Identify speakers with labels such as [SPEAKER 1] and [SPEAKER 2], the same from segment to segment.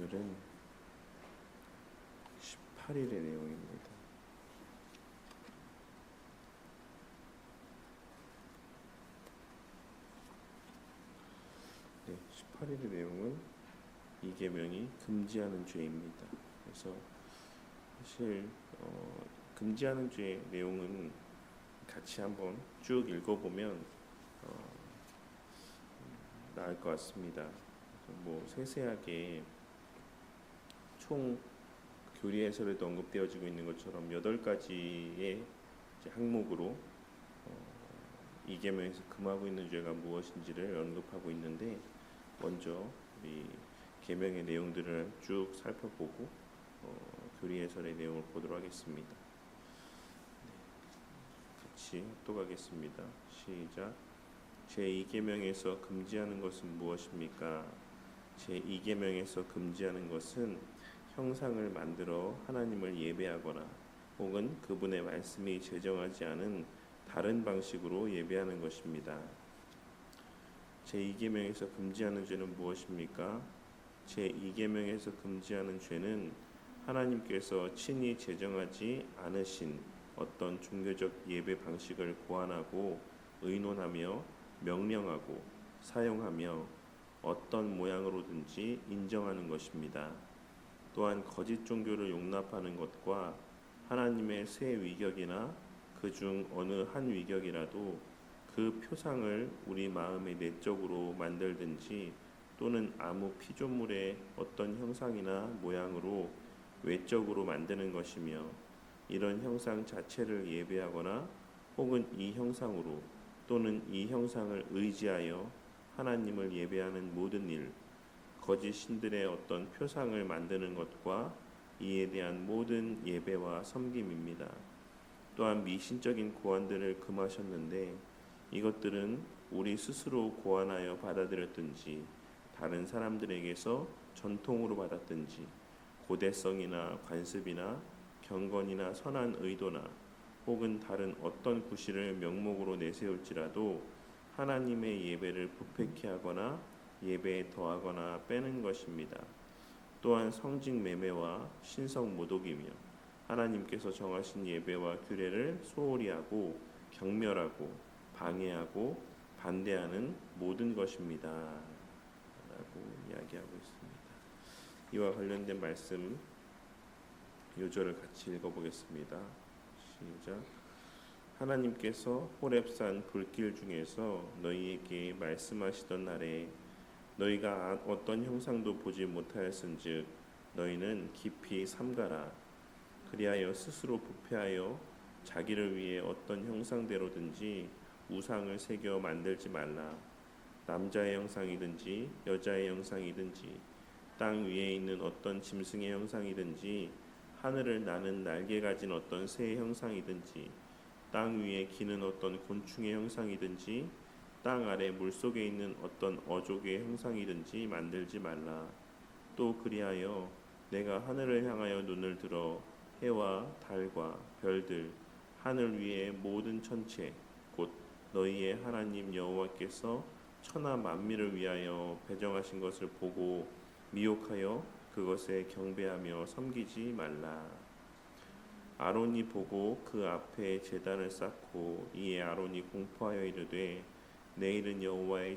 [SPEAKER 1] 오늘은 18일의 내용입니다. 네, 18일의 내용은 이 계명이 금지하는 죄입니다. 그래서 사실 금지하는 죄의 내용은 같이 한번 쭉 읽어보면 나을 것 같습니다. 뭐 세세하게 총 교리 해설에도 언급되어지고 있는 것처럼 8가지의 항목으로 이 계명에서 금하고 있는 죄가 무엇인지를 언급하고 있는데, 먼저 우리 계명의 내용들을 쭉 살펴보고 교리 해설의 내용을 보도록 하겠습니다. 같이 합독하겠습니다. 시작. 제2계명에서 금지하는 것은 무엇입니까? 제2계명에서 금지하는 것은 형상을 만들어 하나님을 예배하거나 혹은 그분의 말씀이 제정하지 않은 다른 방식으로 예배하는 것입니다. 제2계명에서 금지하는 죄는 무엇입니까? 제2계명에서 금지하는 죄는 하나님께서 친히 제정하지 않으신 어떤 종교적 예배 방식을 고안하고 의논하며 명령하고 사용하며 어떤 모양으로든지 인정하는 것입니다. 또한 거짓 종교를 용납하는 것과 하나님의 새 위격이나 그중 어느 한 위격이라도 그 표상을 우리 마음의 내적으로 만들든지 또는 아무 피조물의 어떤 형상이나 모양으로 외적으로 만드는 것이며, 이런 형상 자체를 예배하거나 혹은 이 형상으로 또는 이 형상을 의지하여 하나님을 예배하는 모든 일, 거짓 신들의 어떤 표상을 만드는 것과 이에 대한 모든 예배와 섬김입니다. 또한 미신적인 고안들을 금하셨는데 이것들은 우리 스스로 고안하여 받아들였든지 다른 사람들에게서 전통으로 받았든지 고대성이나 관습이나 경건이나 선한 의도나 혹은 다른 어떤 구실을 명목으로 내세울지라도 하나님의 예배를 부패케 하거나 예배에 더하거나 빼는 것입니다. 또한 성직 매매와 신성 모독이며 하나님께서 정하신 예배와 규례를 소홀히 하고 경멸하고 방해하고 반대하는 모든 것입니다 라고 이야기하고 있습니다. 이와 관련된 말씀 요절을 같이 읽어보겠습니다. 시작. 하나님께서 호렙산 불길 중에서 너희에게 말씀하시던 날에 너희가 어떤 형상도 보지 못하였은즉 너희는 깊이 삼가라. 그리하여 스스로 부패하여 자기를 위해 어떤 형상대로든지 우상을 새겨 만들지 말라. 남자의 형상이든지 여자의 형상이든지 땅 위에 있는 어떤 짐승의 형상이든지 하늘을 나는 날개 가진 어떤 새의 형상이든지 땅 위에 기는 어떤 곤충의 형상이든지 땅 아래 물속에 있는 어떤 어족의 형상이든지 만들지 말라. 또 그리하여 내가 하늘을 향하여 눈을 들어 해와 달과 별들 하늘 위의 모든 천체 곧 너희의 하나님 여호와께서 천하 만민을 위하여 배정하신 것을 보고 미혹하여 그것에 경배하며 섬기지 말라. 아론이 보고 그 앞에 제단을 쌓고 이에 아론이 공포하여 이르되 내일은 여호와의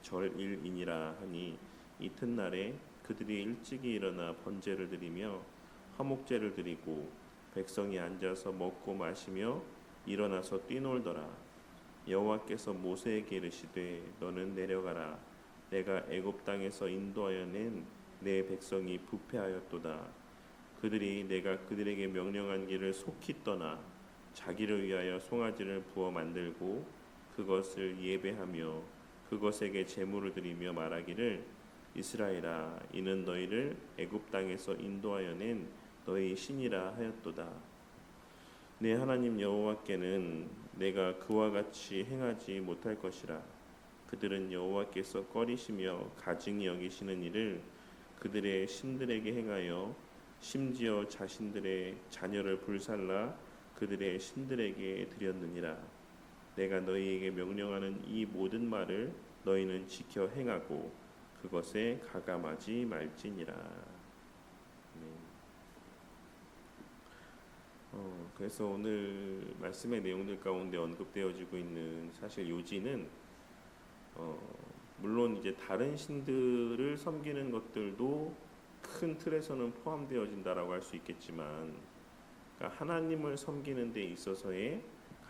[SPEAKER 1] 절일이니라 하니 이튿날에 그들이 일찍이 일어나 번제를 드리며 화목제를 드리고 백성이 앉아서 먹고 마시며 일어나서 뛰놀더라. 여호와께서 모세에게 이르시되 너는 내려가라. 내가 애굽 땅에서 인도하여 낸 내 백성이 부패하였도다. 그들이 내가 그들에게 명령한 길을 속히 떠나 자기를 위하여 송아지를 부어 만들고 그것을 예배하며 그것에게 제물을 드리며 말하기를 이스라엘아 이는 너희를 애굽 땅에서 인도하여 낸 너희 신이라 하였도다. 내 하나님 여호와께는 내가 그와 같이 행하지 못할 것이라. 그들은 여호와께서 꺼리시며 가증히 여기시는 일을 그들의 신들에게 행하여 심지어 자신들의 자녀를 불살라 그들의 신들에게 드렸느니라. 내가 너희에게 명령하는 이 모든 말을 너희는 지켜 행하고 그것에 가감하지 말지니라. 네. 그래서 오늘 말씀의 내용들 가운데 언급되어지고 있는 사실 요지는 물론 이제 다른 신들을 섬기는 것들도 큰 틀에서는 포함되어진다라고 할 수 있겠지만, 그러니까 하나님을 섬기는 데 있어서의,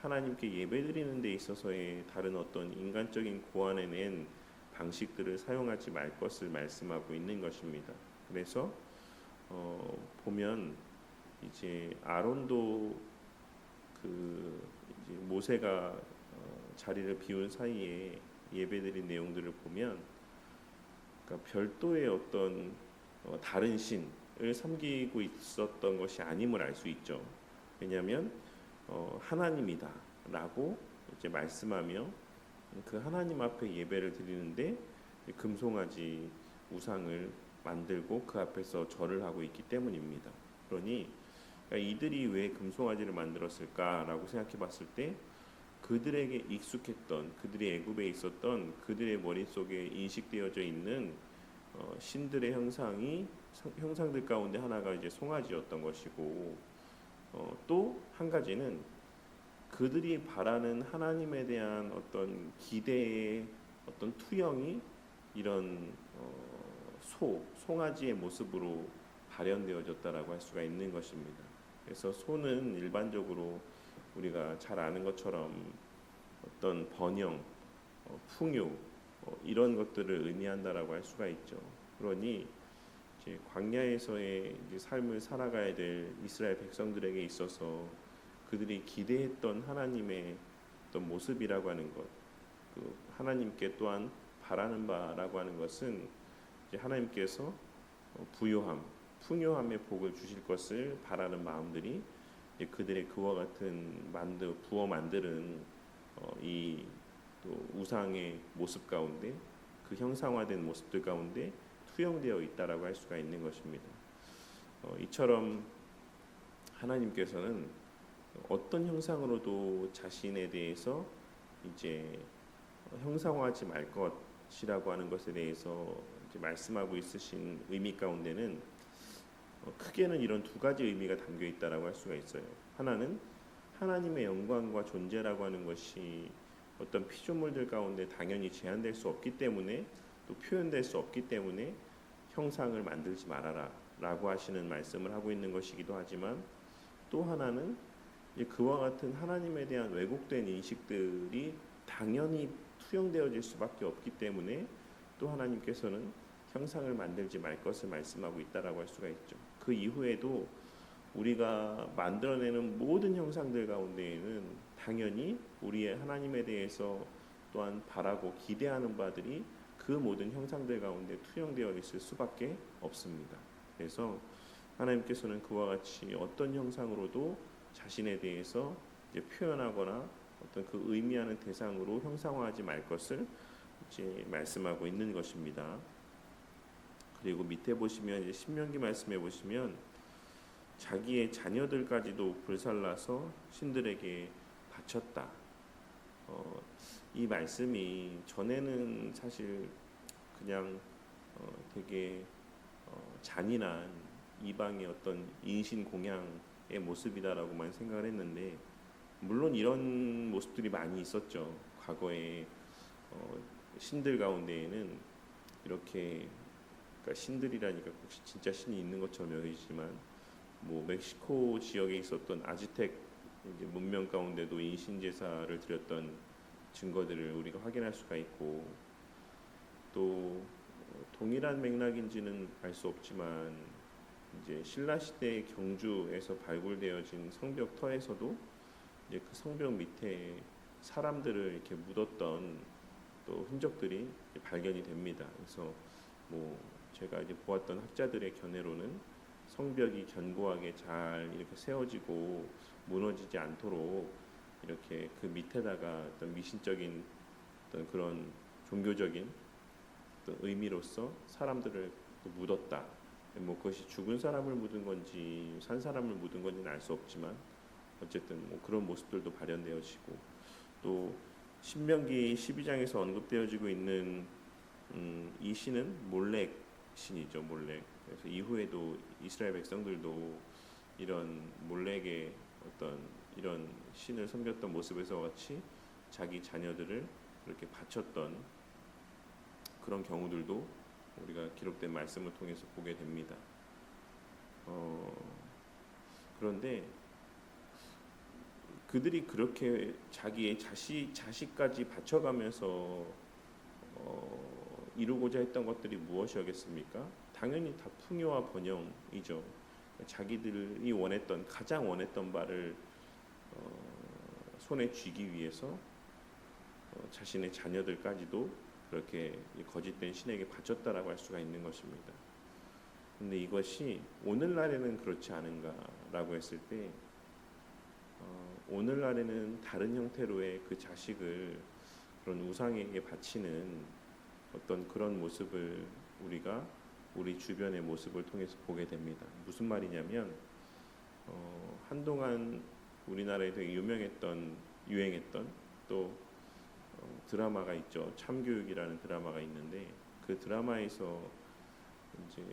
[SPEAKER 1] 하나님께 예배드리는 데 있어서의 다른 어떤 인간적인 고안해낸 방식들을 사용하지 말 것을 말씀하고 있는 것입니다. 그래서 보면 이제 아론도 그 이제 모세가 자리를 비운 사이에 예배드린 내용들을 보면, 그러니까 별도의 어떤 다른 신을 섬기고 있었던 것이 아님을 알 수 있죠. 왜냐하면 하나님이다라고 이제 말씀하며 그 하나님 앞에 예배를 드리는데 금송아지 우상을 만들고 그 앞에서 절을 하고 있기 때문입니다. 그러니 그러니까 이들이 왜 금송아지를 만들었을까라고 생각해 봤을 때 그들에게 익숙했던, 그들이 애굽에 있었던 그들의 머릿속에 인식되어져 있는 신들의 형상들 가운데 하나가 이제 송아지였던 것이고, 또 한 가지는 그들이 바라는 하나님에 대한 어떤 기대의 어떤 투영이 이런 송아지의 모습으로 발현되어졌다라고 할 수가 있는 것입니다. 그래서 소는 일반적으로 우리가 잘 아는 것처럼 어떤 번영, 풍요 이런 것들을 의미한다라고 할 수가 있죠. 그러니 이제 광야에서의 이제 삶을 살아가야 될 이스라엘 백성들에게 있어서 그들이 기대했던 하나님의 어떤 모습이라고 하는 것, 그 하나님께 또한 바라는 바라고 하는 것은 이제 하나님께서 부요함, 풍요함의 복을 주실 것을 바라는 마음들이 그들의 그와 같은 부어 만드는 이 또 우상의 모습 가운데, 그 형상화된 모습들 가운데 투영되어 있다라고 할 수가 있는 것입니다. 이처럼 하나님께서는 어떤 형상으로도 자신에 대해서 이제 형상화하지 말 것이라고 하는 것에 대해서 이제 말씀하고 있으신 의미 가운데는 크게는 이런 두 가지 의미가 담겨 있다라고 할 수가 있어요. 하나는 하나님의 영광과 존재라고 하는 것이 어떤 피조물들 가운데 당연히 제한될 수 없기 때문에, 또 표현될 수 없기 때문에 형상을 만들지 말아라 라고 하시는 말씀을 하고 있는 것이기도 하지만, 또 하나는 그와 같은 하나님에 대한 왜곡된 인식들이 당연히 투영되어질 수밖에 없기 때문에 또 하나님께서는 형상을 만들지 말 것을 말씀하고 있다라고 할 수가 있죠. 그 이후에도 우리가 만들어내는 모든 형상들 가운데에는 당연히 우리의 하나님에 대해서 또한 바라고 기대하는 바들이 그 모든 형상들 가운데 투영되어 있을 수밖에 없습니다. 그래서 하나님께서는 그와 같이 어떤 형상으로도 자신에 대해서 이제 표현하거나 어떤 그 의미하는 대상으로 형상화하지 말 것을 이제 말씀하고 있는 것입니다. 그리고 밑에 보시면 이제 신명기 말씀해 보시면 자기의 자녀들까지도 불살라서 신들에게 바쳤다. 이 말씀이 전에는 사실 그냥 되게 잔인한 이방의 어떤 인신 공양의 모습이다라고만 생각을 했는데, 물론 이런 모습들이 많이 있었죠. 과거에 신들 가운데에는 이렇게, 그러니까 신들이라니까 꼭 진짜 신이 있는 것처럼 여기지만, 뭐 멕시코 지역에 있었던 아즈텍 이제 문명 가운데도 인신 제사를 드렸던 증거들을 우리가 확인할 수가 있고, 또 동일한 맥락인지는 알 수 없지만 이제 신라 시대의 경주에서 발굴되어진 성벽터에서도 이제 그 성벽 밑에 사람들을 이렇게 묻었던 또 흔적들이 발견이 됩니다. 그래서 뭐 제가 이제 보았던 학자들의 견해로는 성벽이 견고하게 잘 이렇게 세워지고 무너지지 않도록 이렇게 그 밑에다가 어떤 미신적인 어떤 그런 종교적인 어떤 의미로서 사람들을 묻었다. 뭐 그것이 죽은 사람을 묻은 건지 산 사람을 묻은 건지는 알 수 없지만 어쨌든 뭐 그런 모습들도 발현되어지고, 또 신명기 12장에서 언급되어지고 있는 이 신은 몰렉 신이죠. 몰렉. 그래서 이후에도 이스라엘 백성들도 이런 몰렉의 어떤 이런 신을 섬겼던 모습에서 같이 자기 자녀들을 그렇게 바쳤던 그런 경우들도 우리가 기록된 말씀을 통해서 보게 됩니다. 그런데 그들이 그렇게 자기의 자식까지 바쳐가면서 이루고자 했던 것들이 무엇이었겠습니까? 당연히 다 풍요와 번영이죠. 자기들이 가장 원했던 바를 손에 쥐기 위해서 자신의 자녀들까지도 그렇게 거짓된 신에게 바쳤다라고 할 수가 있는 것입니다. 근데 이것이 오늘날에는 그렇지 않은가라고 했을 때 오늘날에는 다른 형태로의 그 자식을 그런 우상에게 바치는 어떤 그런 모습을 우리가 우리 주변의 모습을 통해서 보게 됩니다. 무슨 말이냐면 한동안 우리나라에 되게 유행했던 또 드라마가 있죠. 참교육이라는 드라마가 있는데 그 드라마에서 이제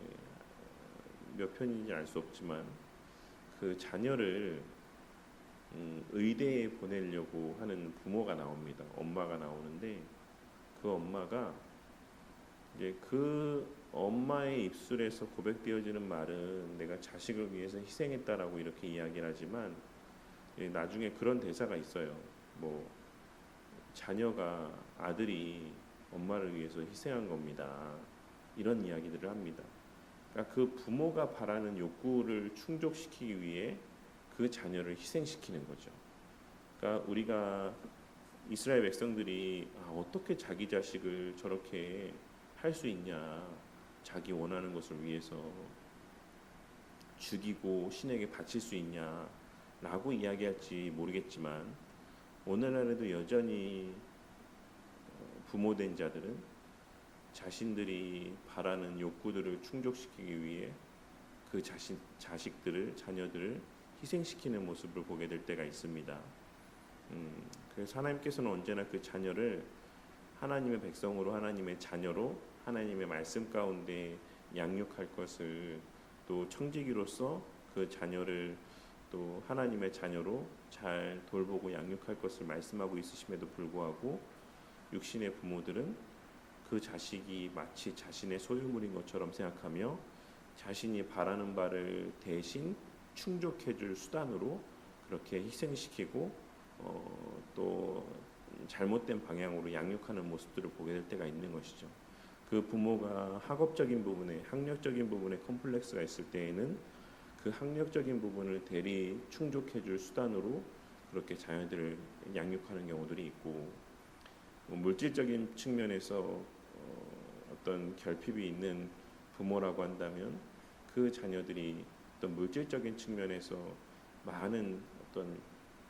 [SPEAKER 1] 몇 편인지 알 수 없지만 그 자녀를 의대에 보내려고 하는 부모가 나옵니다. 엄마가 나오는데 그 엄마가 이제 그 엄마의 입술에서 고백되어지는 말은 내가 자식을 위해서 희생했다라고 이렇게 이야기를 하지만 나중에 그런 대사가 있어요. 뭐 자녀가 아들이 엄마를 위해서 희생한 겁니다. 이런 이야기들을 합니다. 그러니까 그 부모가 바라는 욕구를 충족시키기 위해 그 자녀를 희생시키는 거죠. 그러니까 우리가 이스라엘 백성들이 어떻게 자기 자식을 저렇게 할 수 있냐, 자기 원하는 것을 위해서 죽이고 신에게 바칠 수 있냐라고 이야기할지 모르겠지만 오늘날에도 여전히 부모된 자들은 자신들이 바라는 욕구들을 충족시키기 위해 그 자녀들을 희생시키는 모습을 보게 될 때가 있습니다. 그래서 하나님께서는 언제나 그 자녀를 하나님의 백성으로 하나님의 자녀로 하나님의 말씀 가운데 양육할 것을 또 청지기로서 그 자녀를 또 하나님의 자녀로 잘 돌보고 양육할 것을 말씀하고 있으심에도 불구하고 육신의 부모들은 그 자식이 마치 자신의 소유물인 것처럼 생각하며 자신이 바라는 바를 대신 충족해줄 수단으로 그렇게 희생시키고 또 잘못된 방향으로 양육하는 모습들을 보게 될 때가 있는 것이죠. 그 부모가 학업적인 부분에 학력적인 부분에 컴플렉스가 있을 때에는 그 학력적인 부분을 대리 충족해줄 수단으로 그렇게 자녀들을 양육하는 경우들이 있고 물질적인 측면에서 어떤 결핍이 있는 부모라고 한다면 그 자녀들이 어떤 물질적인 측면에서 많은 어떤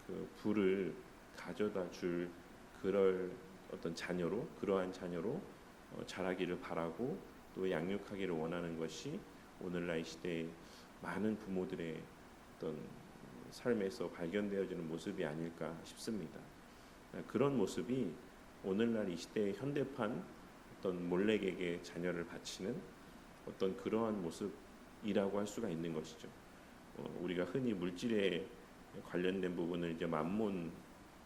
[SPEAKER 1] 그 부를 가져다 줄 그러한 자녀로 자라기를 바라고 또 양육하기를 원하는 것이 오늘날 이 시대의 많은 부모들의 어떤 삶에서 발견되어지는 모습이 아닐까 싶습니다. 그런 모습이 오늘날 이 시대의 현대판 어떤 몰렉에게 자녀를 바치는 어떤 그러한 모습이라고 할 수가 있는 것이죠. 우리가 흔히 물질에 관련된 부분을 이제 맘몬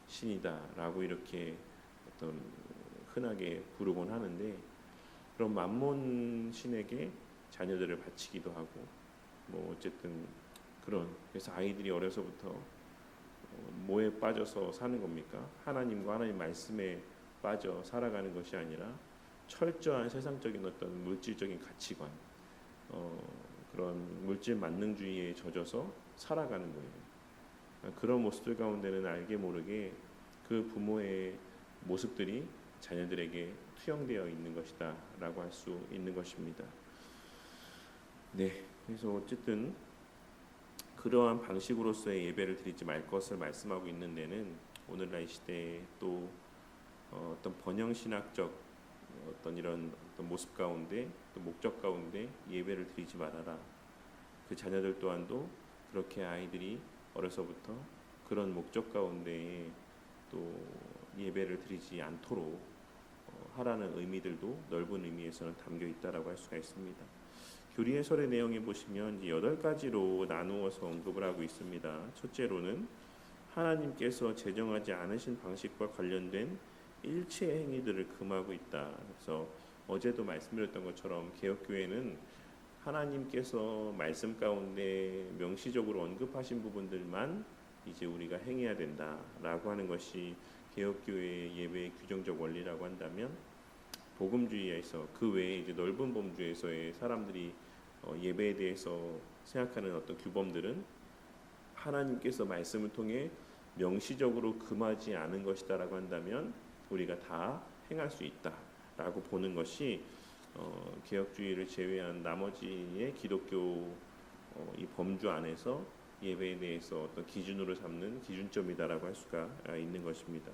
[SPEAKER 1] 신이다라고 이렇게 어떤 흔하게 부르곤 하는데 그런 맘몬 신에게 자녀들을 바치기도 하고 뭐 어쨌든 그래서 아이들이 어려서부터 뭐에 빠져서 사는 겁니까? 하나님과 하나님 말씀에 빠져 살아가는 것이 아니라 철저한 세상적인 어떤 물질적인 가치관 그런 물질 만능주의에 젖어서 살아가는 거예요. 그런 모습들 가운데는 알게 모르게 그 부모의 모습들이 자녀들에게 투영되어 있는 것이다라고 할 수 있는 것입니다. 네, 그래서 어쨌든 그러한 방식으로서의 예배를 드리지 말 것을 말씀하고 있는 데는 오늘날 이 시대에 또 어떤 번영신학적 어떤 이런 어떤 모습 가운데 또 목적 가운데 예배를 드리지 말아라. 그 자녀들 또한도 그렇게 아이들이 어려서부터 그런 목적 가운데 또 예배를 드리지 않도록 하라는 의미들도 넓은 의미에서는 담겨 있다라고 할 수가 있습니다. 교리 해설의 내용에 보시면 8가지로 나누어서 언급을 하고 있습니다. 첫째로는 하나님께서 제정하지 않으신 방식과 관련된 일체의 행위들을 금하고 있다. 그래서 어제도 말씀드렸던 것처럼 개혁교회는 하나님께서 말씀 가운데 명시적으로 언급하신 부분들만 이제 우리가 행해야 된다라고 하는 것이 개혁교회의 예배의 규정적 원리라고 한다면, 복음주의에서 그 외에 이제 넓은 범주에서의 사람들이 예배에 대해서 생각하는 어떤 규범들은 하나님께서 말씀을 통해 명시적으로 금하지 않은 것이다라고 한다면 우리가 다 행할 수 있다라고 보는 것이 개혁주의를 제외한 나머지의 기독교 이 범주 안에서 예배에 대해서 어떤 기준으로 삼는 기준점이다라고 할 수가 있는 것입니다.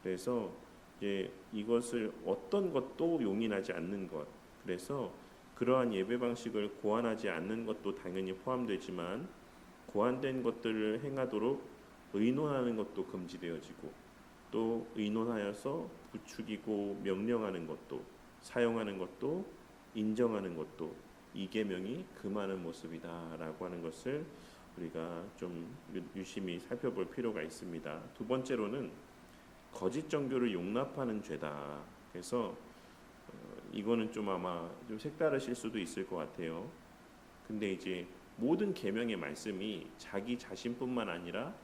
[SPEAKER 1] 그래서 이제 이것을 어떤 것도 용인하지 않는 것, 그래서 그러한 예배 방식을 고안하지 않는 것도 당연히 포함되지만 고안된 것들을 행하도록 의논하는 것도 금지되어지고, 또 의논하여서 부추기고 명령하는 것도, 사용하는 것도, 인정하는 것도 이 계명이 금하는 모습이다라고 하는 것을 우리가 좀 유심히 살펴볼 필요가 있습니다. 두 번째로는 거짓 종교를 용납하는 죄다. 그래서 이거는 좀 아마 좀 색다르실 수도 있을 것 같아요. 근데 이제 모든 계명의 말씀이 자기 자신뿐만 아니라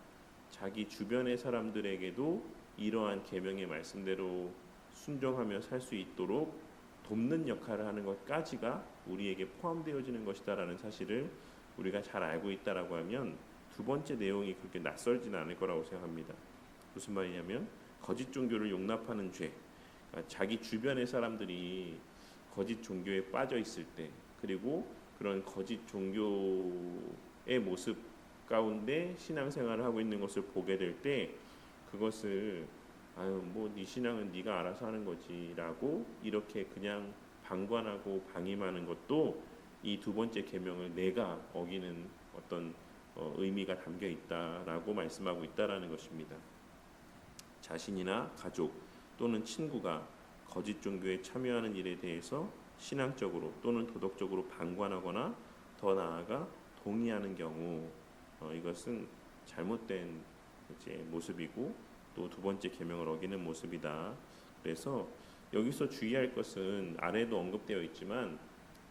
[SPEAKER 1] 자기 주변의 사람들에게도 이러한 계명의 말씀대로 순종하며 살 수 있도록 돕는 역할을 하는 것까지가 우리에게 포함되어지는 것이다라는 사실을 우리가 잘 알고 있다라고 하면 두 번째 내용이 그렇게 낯설지는 않을 거라고 생각합니다. 무슨 말이냐면 거짓 종교를 용납하는 죄, 그러니까 자기 주변의 사람들이 거짓 종교에 빠져 있을 때, 그리고 그런 거짓 종교의 모습 가운데 신앙생활을 하고 있는 것을 보게 될 때 그것을 뭐 네 신앙은 네가 알아서 하는 거지라고 이렇게 그냥 방관하고 방임하는 것도 이 두 번째 계명을 내가 어기는 어떤 의미가 담겨 있다라고 말씀하고 있다라는 것입니다. 자신이나 가족 또는 친구가 거짓 종교에 참여하는 일에 대해서 신앙적으로 또는 도덕적으로 방관하거나 더 나아가 동의하는 경우 이것은 잘못된 이제 모습이고 또 두 번째 계명을 어기는 모습이다. 그래서 여기서 주의할 것은 아래도 언급되어 있지만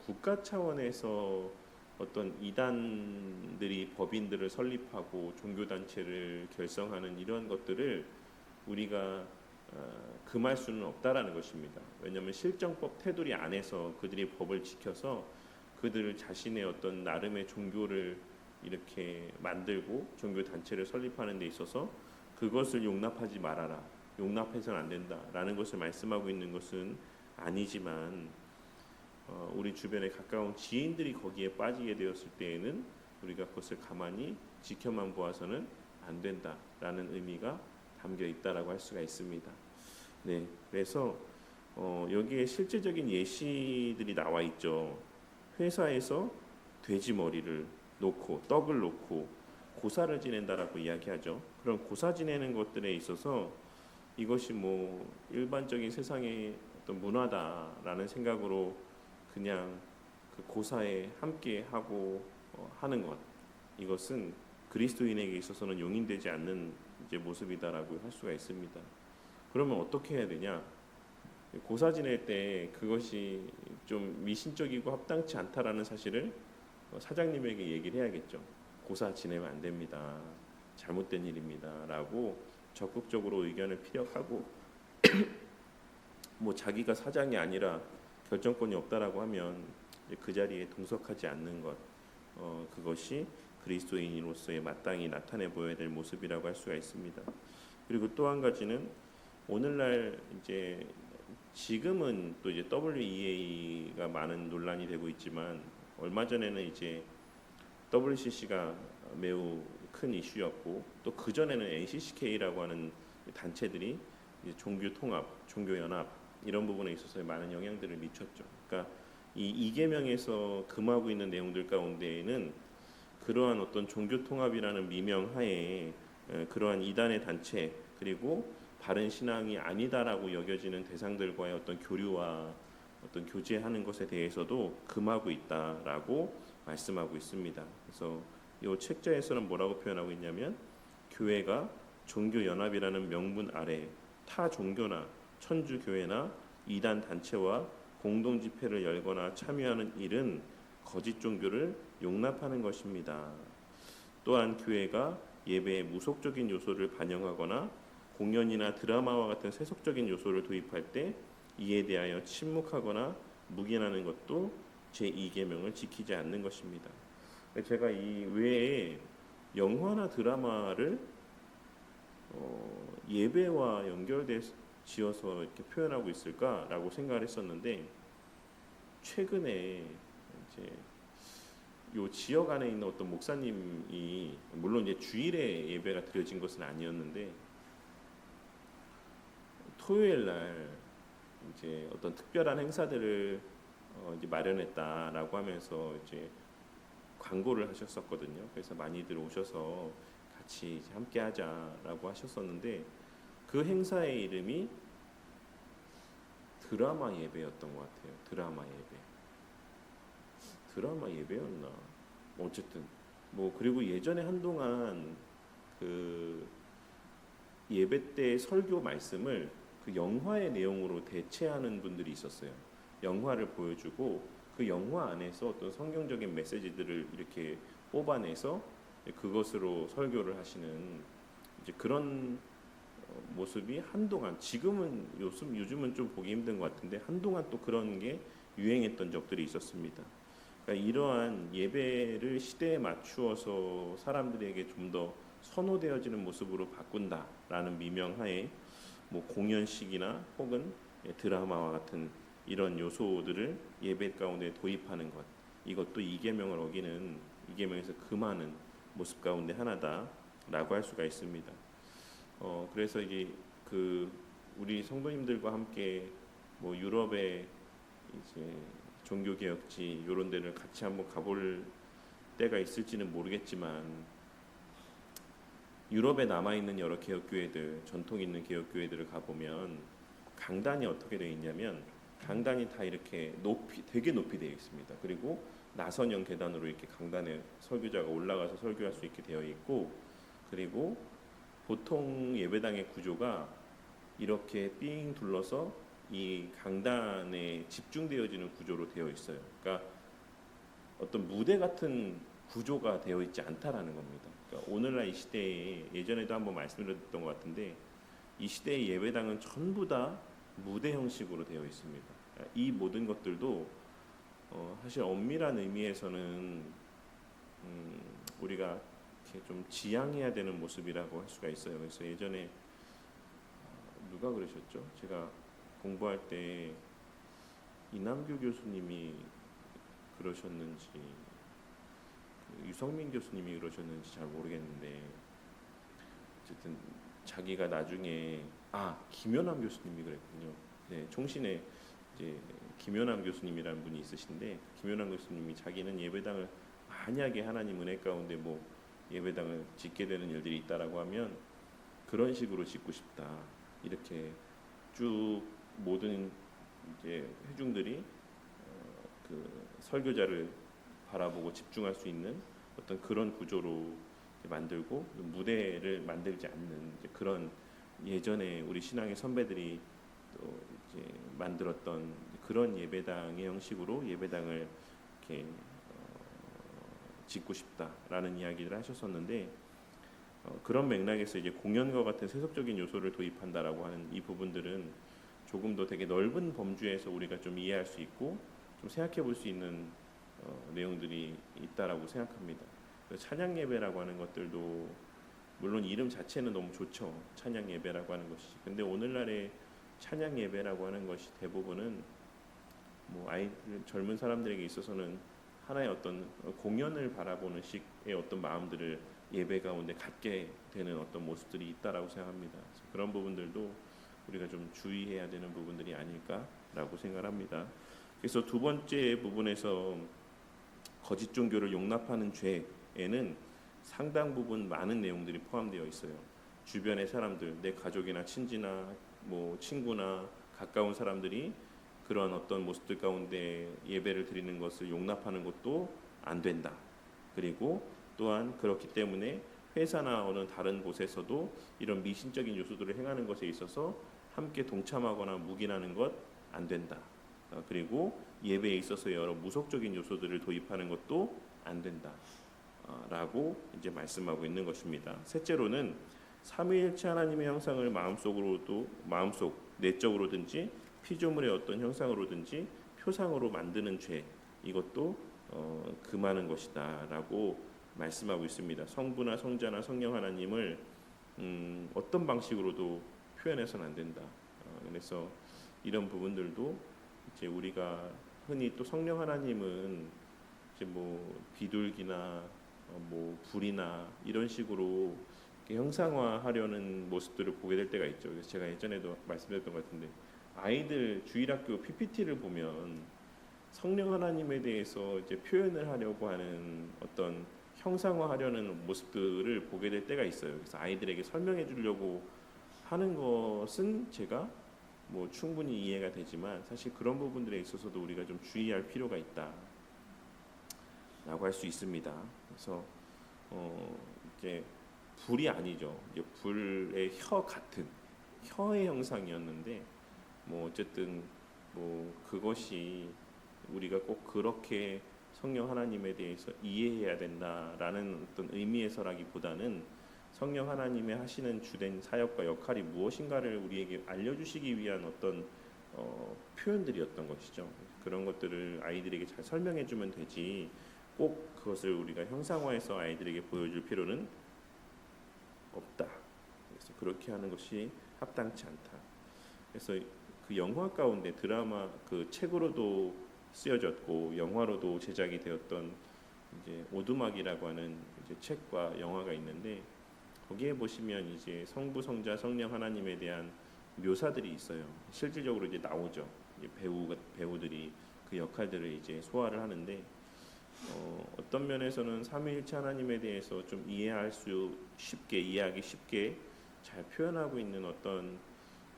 [SPEAKER 1] 국가 차원에서 어떤 이단들이 법인들을 설립하고 종교단체를 결성하는 이런 것들을 우리가 금할 수는 없다라는 것입니다. 왜냐하면 실정법 테두리 안에서 그들이 법을 지켜서 그들 자신의 어떤 나름의 종교를 이렇게 만들고 종교단체를 설립하는 데 있어서 그것을 용납하지 말아라, 용납해서는 안 된다라는 것을 말씀하고 있는 것은 아니지만 우리 주변에 가까운 지인들이 거기에 빠지게 되었을 때에는 우리가 그것을 가만히 지켜만 보아서는 안 된다라는 의미가 담겨 있다라고 할 수가 있습니다. 네, 그래서 여기에 실제적인 예시들이 나와 있죠. 회사에서 돼지 머리를 놓고 떡을 놓고 고사를 지낸다라고 이야기하죠. 그런 고사 지내는 것들에 있어서 이것이 뭐 일반적인 세상의 어떤 문화다라는 생각으로 그냥 그 고사에 함께 하고 하는 것, 이것은 그리스도인에게 있어서는 용인되지 않는 이제 모습이다라고 할 수가 있습니다. 그러면 어떻게 해야 되냐? 고사 지낼 때 그것이 좀 미신적이고 합당치 않다라는 사실을 사장님에게 얘기를 해야겠죠. 고사 지내면 안 됩니다. 잘못된 일입니다. 라고 적극적으로 의견을 피력하고 뭐 자기가 사장이 아니라 결정권이 없다라고 하면 그 자리에 동석하지 않는 것, 그것이 그리스도인으로서의 마땅히 나타내 보여야 될 모습이라고 할 수가 있습니다. 그리고 또 한 가지는 오늘날 이제 지금은 또 이제 WEA가 많은 논란이 되고 있지만 얼마 전에는 이제 WCC가 매우 큰 이슈였고 또 그 전에는 NCCK라고 하는 단체들이 이제 종교 통합, 종교 연합 이런 부분에 있어서 많은 영향들을 미쳤죠. 그러니까 이 이계명에서 금하고 있는 내용들 가운데에는 그러한 어떤 종교 통합이라는 미명하에 그러한 이단의 단체 그리고 바른 신앙이 아니다라고 여겨지는 대상들과의 어떤 교류와 어떤 교제하는 것에 대해서도 금하고 있다라고 말씀하고 있습니다. 그래서 이 책자에서는 뭐라고 표현하고 있냐면 교회가 종교 연합이라는 명분 아래 타 종교나 천주 교회나 이단 단체와 공동 집회를 열거나 참여하는 일은 거짓 종교를 용납하는 것입니다. 또한 교회가 예배에 무속적인 요소를 반영하거나 공연이나 드라마와 같은 세속적인 요소를 도입할 때 이에 대하여 침묵하거나 묵인하는 것도 제2계명을 지키지 않는 것입니다. 제가 이 외에 영화나 드라마를 예배와 연결돼 지어서 이렇게 표현하고 있을까라고 생각을 했었는데 최근에 이제 요 지역 안에 있는 어떤 목사님이 물론 이제 주일에 예배가 드려진 것은 아니었는데 토요일 날 이제 어떤 특별한 행사들을 이제 마련했다라고 하면서 이제 광고를 하셨었거든요. 그래서 많이들 오셔서 같이 이제 함께 하자라고 하셨었는데 그 행사의 이름이 드라마 예배였던 것 같아요. 드라마 예배였나? 어쨌든 뭐 그리고 예전에 한동안 그 예배 때 설교 말씀을 그 영화의 내용으로 대체하는 분들이 있었어요. 영화를 보여주고 그 영화 안에서 어떤 성경적인 메시지들을 이렇게 뽑아내서 그것으로 설교를 하시는 이제 그런 모습이 한동안 요즘은 좀 보기 힘든 것 같은데 한동안 또 그런 게 유행했던 적들이 있었습니다. 그러니까 이러한 예배를 시대에 맞추어서 사람들에게 좀 더 선호되어지는 모습으로 바꾼다라는 미명하에 뭐 공연식이나 혹은 드라마와 같은 이런 요소들을 예배 가운데 도입하는 것, 이것도 이계명을 어기는 이계명에서 금하는 모습 가운데 하나다라고 할 수가 있습니다. 그래서 이제 그 우리 성도님들과 함께 뭐 유럽의 이제 종교개혁지 이런 데를 같이 한번 가볼 때가 있을지는 모르겠지만 유럽에 남아있는 여러 개혁교회들, 전통 있는 개혁교회들을 가보면 강단이 어떻게 되어 있냐면 강단이 다 이렇게 되게 높이 되어 있습니다. 그리고 나선형 계단으로 이렇게 강단에 설교자가 올라가서 설교할 수 있게 되어 있고, 그리고 보통 예배당의 구조가 이렇게 삥 둘러서 이 강단에 집중되어지는 구조로 되어 있어요. 그러니까 어떤 무대 같은 구조가 되어 있지 않다라는 겁니다. 그러니까 오늘날 이 시대에 예전에도 한번 말씀드렸던 것 같은데 이 시대의 예배당은 전부 다 무대 형식으로 되어 있습니다. 이 모든 것들도 사실 엄밀한 의미에서는 우리가 이렇게 좀 지양해야 되는 모습이라고 할 수가 있어요. 그래서 예전에 누가 그러셨죠? 제가 공부할 때 이남규 교수님이 그러셨는지 유성민 교수님이 그러셨는지 잘 모르겠는데 어쨌든 자기가 나중에 김연남 교수님이 그랬군요. 네, 총신에 이제 김연남 교수님이라는 분이 있으신데 김연남 교수님이 자기는 예배당을 만약에 하나님 은혜 가운데 뭐 예배당을 짓게 되는 일들이 있다라고 하면 그런 식으로 짓고 싶다. 이렇게 쭉 모든 이제 회중들이 그 설교자를 바라보고 집중할 수 있는 어떤 그런 구조로 만들고 무대를 만들지 않는 그런 예전에 우리 신앙의 선배들이 또 이제 만들었던 그런 예배당의 형식으로 예배당을 이렇게 짓고 싶다라는 이야기를 하셨었는데 그런 맥락에서 이제 공연과 같은 세속적인 요소를 도입한다라고 하는 이 부분들은 조금 더 되게 넓은 범주에서 우리가 좀 이해할 수 있고 좀 생각해 볼 수 있는 내용들이 있다라고 생각합니다. 찬양 예배라고 하는 것들도 물론 이름 자체는 너무 좋죠. 찬양 예배라고 하는 것이. 근데 오늘날의 찬양 예배라고 하는 것이 대부분은 뭐 아이들 젊은 사람들에게 있어서는 하나의 어떤 공연을 바라보는 식의 어떤 마음들을 예배 가운데 갖게 되는 어떤 모습들이 있다라고 생각합니다. 그래서 그런 부분들도 우리가 좀 주의해야 되는 부분들이 아닐까라고 생각합니다. 그래서 두 번째 부분에서 거짓 종교를 용납하는 죄에는 상당 부분 많은 내용들이 포함되어 있어요. 주변의 사람들, 내 가족이나 친지나 뭐 친구나 가까운 사람들이 그런 어떤 모습들 가운데 예배를 드리는 것을 용납하는 것도 안 된다. 그리고 또한 그렇기 때문에 회사나 어느 다른 곳에서도 이런 미신적인 요소들을 행하는 것에 있어서 함께 동참하거나 묵인하는 것 안 된다. 그리고 예배에 있어서 여러 무속적인 요소들을 도입하는 것도 안 된다. 라고 이제 말씀하고 있는 것입니다. 셋째로는 삼위일체 하나님의 형상을 마음속 내적으로든지 피조물의 어떤 형상으로든지 표상으로 만드는 죄, 이것도 금하는 것이다라고 말씀하고 있습니다. 성부나 성자나 성령 하나님을 어떤 방식으로도 표현해서는 안 된다. 그래서 이런 부분들도 이제 우리가 흔히 또 성령 하나님은 이제 뭐 비둘기나 뭐 불이나 이런 식으로 형상화하려는 모습들을 보게 될 때가 있죠. 그래서 제가 예전에도 말씀드렸던 것 같은데 아이들 주일학교 PPT를 보면 성령 하나님에 대해서 이제 표현을 하려고 하는 어떤 형상화하려는 모습들을 보게 될 때가 있어요. 그래서 아이들에게 설명해 주려고 하는 것은 제가 뭐 충분히 이해가 되지만 사실 그런 부분들에 있어서도 우리가 좀 주의할 필요가 있다라고 할 수 있습니다. 그래서 이제 불이 아니죠. 이제 불의 혀 같은 혀의 형상이었는데 뭐 어쨌든 뭐 그것이 우리가 꼭 그렇게 성령 하나님에 대해서 이해해야 된다라는 어떤 의미에서라기보다는 성령 하나님의 하시는 주된 사역과 역할이 무엇인가를 우리에게 알려주시기 위한 어떤 표현들이었던 것이죠. 그런 것들을 아이들에게 잘 설명해주면 되지 꼭 그것을 우리가 형상화해서 아이들에게 보여줄 필요는 없다. 그래서 그렇게 하는 것이 합당치 않다. 그래서 그 영화 가운데 드라마 그 책으로도 쓰여졌고 영화로도 제작이 되었던 이제 오두막이라고 하는 이제 책과 영화가 있는데 거기에 보시면 이제 성부, 성자, 성령 하나님에 대한 묘사들이 있어요. 실질적으로 이제 나오죠. 이제 배우들이 그 역할들을 이제 소화를 하는데 어떤 면에서는 삼위일체 하나님에 대해서 좀 이해하기 쉽게 잘 표현하고 있는 어떤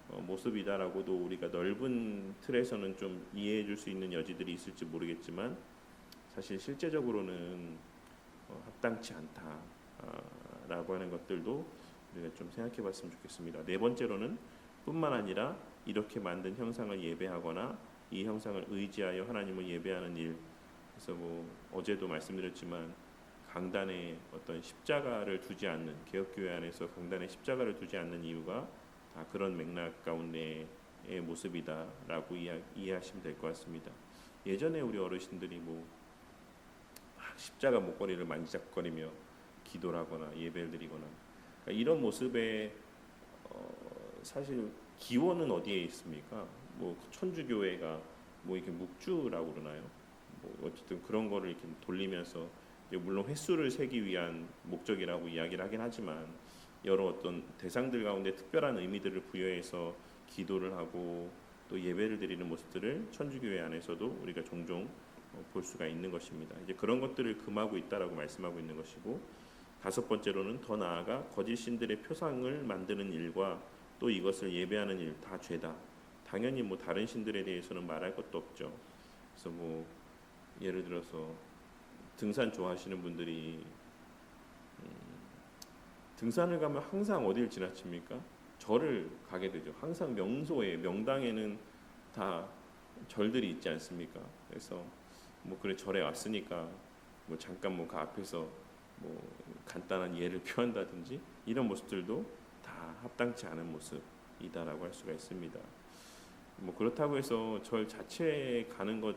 [SPEAKER 1] 모습이다라고도 우리가 넓은 틀에서는 좀 이해해 줄 수 있는 여지들이 있을지 모르겠지만 사실 실제적으로는 합당치 않다라고 하는 것들도 우리가 좀 생각해 봤으면 좋겠습니다. 네 번째로는 뿐만 아니라 이렇게 만든 형상을 예배하거나 이 형상을 의지하여 하나님을 예배하는 일. 그래서 뭐 어제도 말씀드렸지만 강단에 어떤 십자가를 두지 않는 개혁교회 안에서 강단에 십자가를 두지 않는 이유가 다 그런 맥락 가운데의 모습이다라고 이해하시면 될 것 같습니다. 예전에 우리 어르신들이 뭐 십자가 목걸이를 만지작거리며 기도를 하거나 예배를 드리거나 그러니까 이런 모습에 사실 기원은 어디에 있습니까? 뭐 천주교회가 뭐 이렇게 묵주라고 그러나요? 뭐 어쨌든 그런 거를 이렇게 돌리면서 물론 횟수를 세기 위한 목적이라고 이야기를 하긴 하지만 여러 어떤 대상들 가운데 특별한 의미들을 부여해서 기도를 하고 또 예배를 드리는 모습들을 천주교회 안에서도 우리가 종종 볼 수가 있는 것입니다. 이제 그런 것들을 금하고 있다라고 말씀하고 있는 것이고 다섯 번째로는 더 나아가 거짓 신들의 표상을 만드는 일과 또 이것을 예배하는 일 다 죄다. 당연히 뭐 다른 신들에 대해서는 말할 것도 없죠. 그래서 뭐 예를 들어서 등산 좋아하시는 분들이 등산을 가면 항상 어디를 지나칩니까? 절을 가게 되죠. 항상 명당에는 다 절들이 있지 않습니까? 그래서 뭐 그래 절에 왔으니까 뭐 잠깐 뭐 그 앞에서 뭐 간단한 예를 표한다든지 이런 모습들도 다 합당치 않은 모습이다라고 할 수가 있습니다. 뭐 그렇다고 해서 절 자체에 가는 것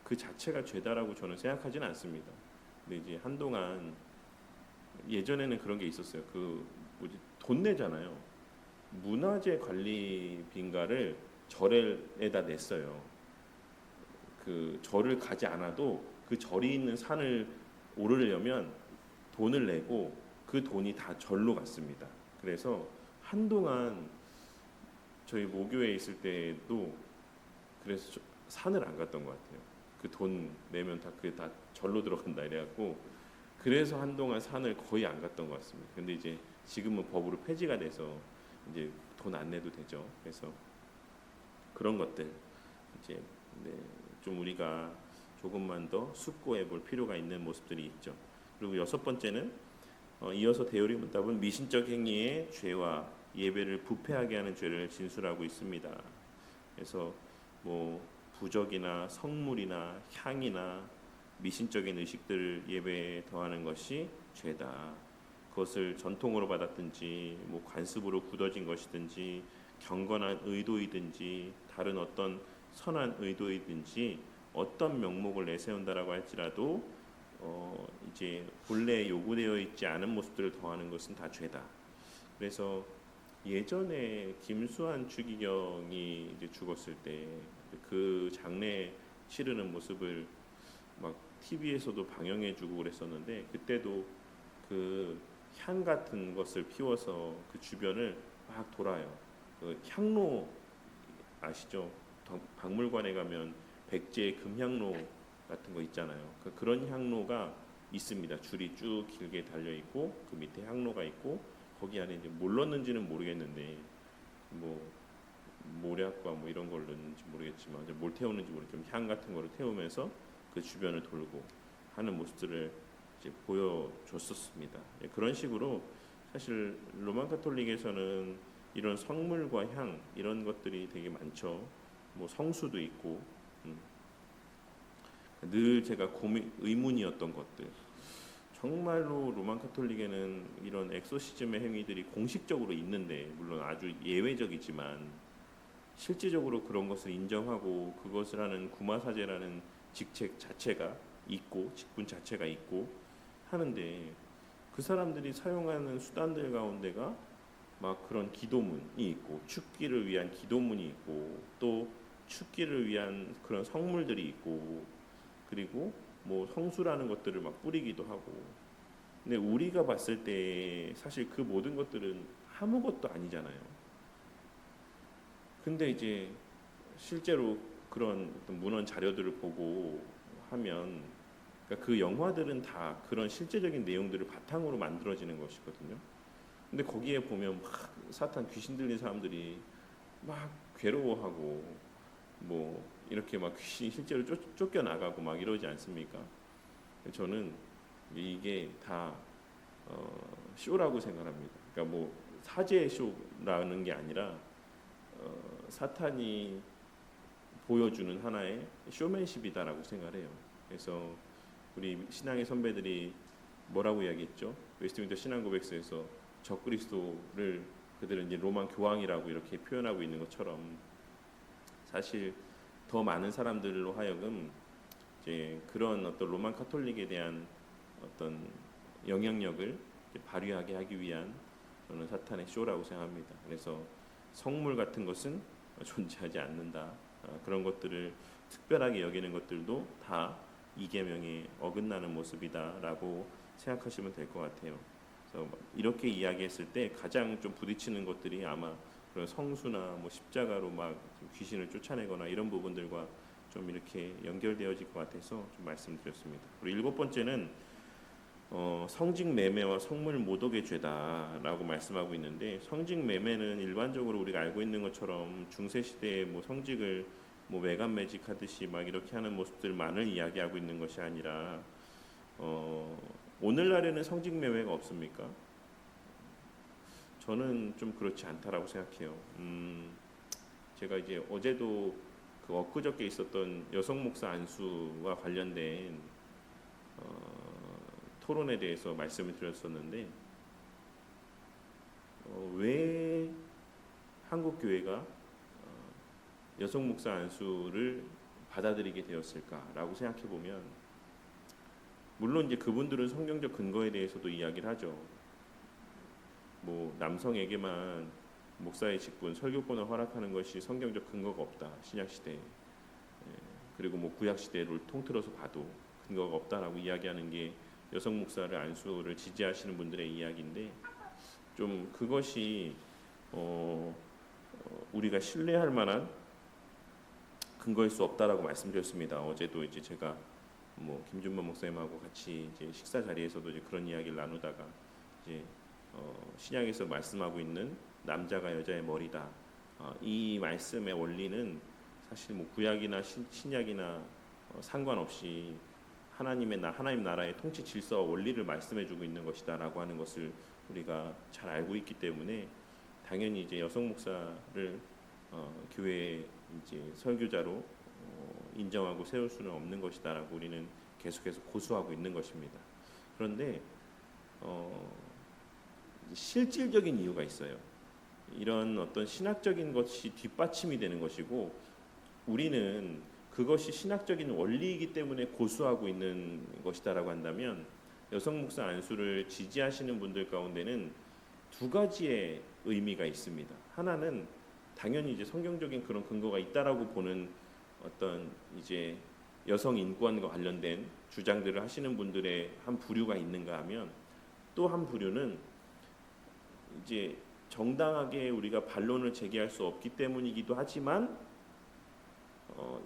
[SPEAKER 1] 그 자체가 죄다라고 저는 생각하지는 않습니다. 근데 이제 한동안 예전에는 그런 게 있었어요. 그 뭐지 돈 내잖아요. 문화재 관리 빈가를 절에다 냈어요. 그 절을 가지 않아도 그 절이 있는 산을 오르려면 돈을 내고 그 돈이 다 절로 갔습니다. 그래서 한동안 저희 모교에 있을 때도 그래서 산을 안 갔던 것 같아요. 그 돈 내면 다 그게 다 절로 들어간다 이래갖고 그래서 한동안 산을 거의 안 갔던 것 같습니다. 근데 이제 지금은 법으로 폐지가 돼서 이제 돈 안 내도 되죠. 그래서 그런 것들 이제 네, 좀 우리가 조금만 더 숙고해 볼 필요가 있는 모습들이 있죠. 그리고 여섯 번째는 이어서 대요리 문답은 미신적 행위의 죄와 예배를 부패하게 하는 죄를 진술하고 있습니다. 그래서 뭐 부적이나 성물이나 향이나 미신적인 의식들을 예배에 더하는 것이 죄다. 그것을 전통으로 받았든지 뭐 관습으로 굳어진 것이든지 경건한 의도이든지 다른 어떤 선한 의도이든지 어떤 명목을 내세운다라고 할지라도 이제 본래 요구되어 있지 않은 모습들을 더하는 것은 다 죄다. 그래서 예전에 김수환 추기경이 이제 죽었을 때 그 장례 치르는 모습을 막 TV에서도 방영해주고 그랬었는데 그때도 그 향 같은 것을 피워서 그 주변을 막 돌아요. 그 향로 아시죠? 박물관에 가면 백제 금향로 같은 거 있잖아요. 그런 향로가 있습니다. 줄이 쭉 길게 달려 있고 그 밑에 향로가 있고 거기 안에 이제 뭘 넣는지는 모르겠는데 뭐 모략과 뭐 이런 걸 넣는지 모르겠지만 이제 뭘 태우는지 모르겠지만 향 같은 거를 태우면서 그 주변을 돌고 하는 모습들을 이제 보여줬었습니다. 그런 식으로 사실 로만 카톨릭에서는 이런 성물과 향 이런 것들이 되게 많죠. 뭐 성수도 있고 늘 제가 의문이었던 것들. 정말로 로만 카톨릭에는 이런 엑소시즘의 행위들이 공식적으로 있는데 물론 아주 예외적이지만 실질적으로 그런 것을 인정하고 그것을 하는 구마사제라는 직책 자체가 있고 직분 자체가 있고 하는데 그 사람들이 사용하는 수단들 가운데가 막 그런 기도문이 있고 축기를 위한 기도문이 있고 또 축기를 위한 그런 성물들이 있고 그리고 뭐 성수라는 것들을 막 뿌리기도 하고 근데 우리가 봤을 때 사실 그 모든 것들은 아무것도 아니잖아요. 근데 이제 실제로 그런 어떤 문헌 자료들을 보고 하면 그러니까 그 영화들은 다 그런 실제적인 내용들을 바탕으로 만들어지는 것이거든요. 근데 거기에 보면 막 사탄 귀신 들린 사람들이 막 괴로워하고 뭐 이렇게 막 귀신이 실제로 쫓겨나가고 막 이러지 않습니까? 저는 이게 다 쇼라고 생각합니다. 그러니까 뭐 사제 쇼라는 게 아니라 사탄이 보여주는 하나의 쇼맨십이다라고 생각해요. 그래서 우리 신앙의 선배들이 뭐라고 이야기했죠? 웨스트민스터 신앙고백서에서 적그리스도를 그들은 이제 로만 교황이라고 이렇게 표현하고 있는 것처럼 사실 더 많은 사람들로 하여금 이제 그런 어떤 로만 카톨릭에 대한 어떤 영향력을 발휘하게 하기 위한 저는 사탄의 쇼라고 생각합니다. 그래서 성물 같은 것은 존재하지 않는다. 그런 것들을 특별하게 여기는 것들도 다 이계명에 어긋나는 모습이다라고 생각하시면 될 것 같아요. 그래서 이렇게 이야기했을 때 가장 좀 부딪히는 것들이 아마 그런 성수나 뭐 십자가로 막 귀신을 쫓아내거나 이런 부분들과 좀 이렇게 연결되어질 것 같아서 좀 말씀드렸습니다. 그리고 일곱 번째는 성직 매매와 성물 모독의 죄다라고 말씀하고 있는데 성직 매매는 일반적으로 우리가 알고 있는 것처럼 중세 시대에 뭐 성직을 뭐 매간매직하듯이 막 이렇게 하는 모습들만을 이야기하고 있는 것이 아니라 오늘날에는 성직 매매가 없습니까? 저는 좀 그렇지 않다라고 생각해요. 제가 이제 어제도 그 엊그저께 있었던 여성 목사 안수와 관련된 토론에 대해서 말씀을 드렸었는데 왜 한국 교회가 여성 목사 안수를 받아들이게 되었을까라고 생각해 보면 물론 이제 그분들은 성경적 근거에 대해서도 이야기를 하죠. 뭐 남성에게만 목사의 직분, 설교권을 허락하는 것이 성경적 근거가 없다. 신약 시대 그리고 뭐 구약 시대를 통틀어서 봐도 근거가 없다라고 이야기하는 게 여성 목사를 안수를 지지하시는 분들의 이야기인데 좀 그것이 우리가 신뢰할 만한 근거일 수 없다라고 말씀드렸습니다. 어제도 이제 제가 뭐 김준범 목사님하고 같이 이제 식사 자리에서도 이제 그런 이야기를 나누다가 이제 신약에서 말씀하고 있는 남자가 여자의 머리다. 이 말씀의 원리는 사실 뭐 구약이나 신약이나 상관없이 하나님 나라의 통치 질서와 원리를 말씀해주고 있는 것이다라고 하는 것을 우리가 잘 알고 있기 때문에 당연히 이제 여성 목사를 교회 이제 설교자로 인정하고 세울 수는 없는 것이다라고 우리는 계속해서 고수하고 있는 것입니다. 그런데 실질적인 이유가 있어요. 이런 어떤 신학적인 것이 뒷받침이 되는 것이고 우리는 그것이 신학적인 원리이기 때문에 고수하고 있는 것이다라고 한다면 여성 목사 안수를 지지하시는 분들 가운데는 두 가지의 의미가 있습니다. 하나는 당연히 이제 성경적인 그런 근거가 있다라고 보는 어떤 이제 여성 인권과 관련된 주장들을 하시는 분들의 한 부류가 있는가 하면 또 한 부류는 이제 정당하게 우리가 반론을 제기할 수 없기 때문이기도 하지만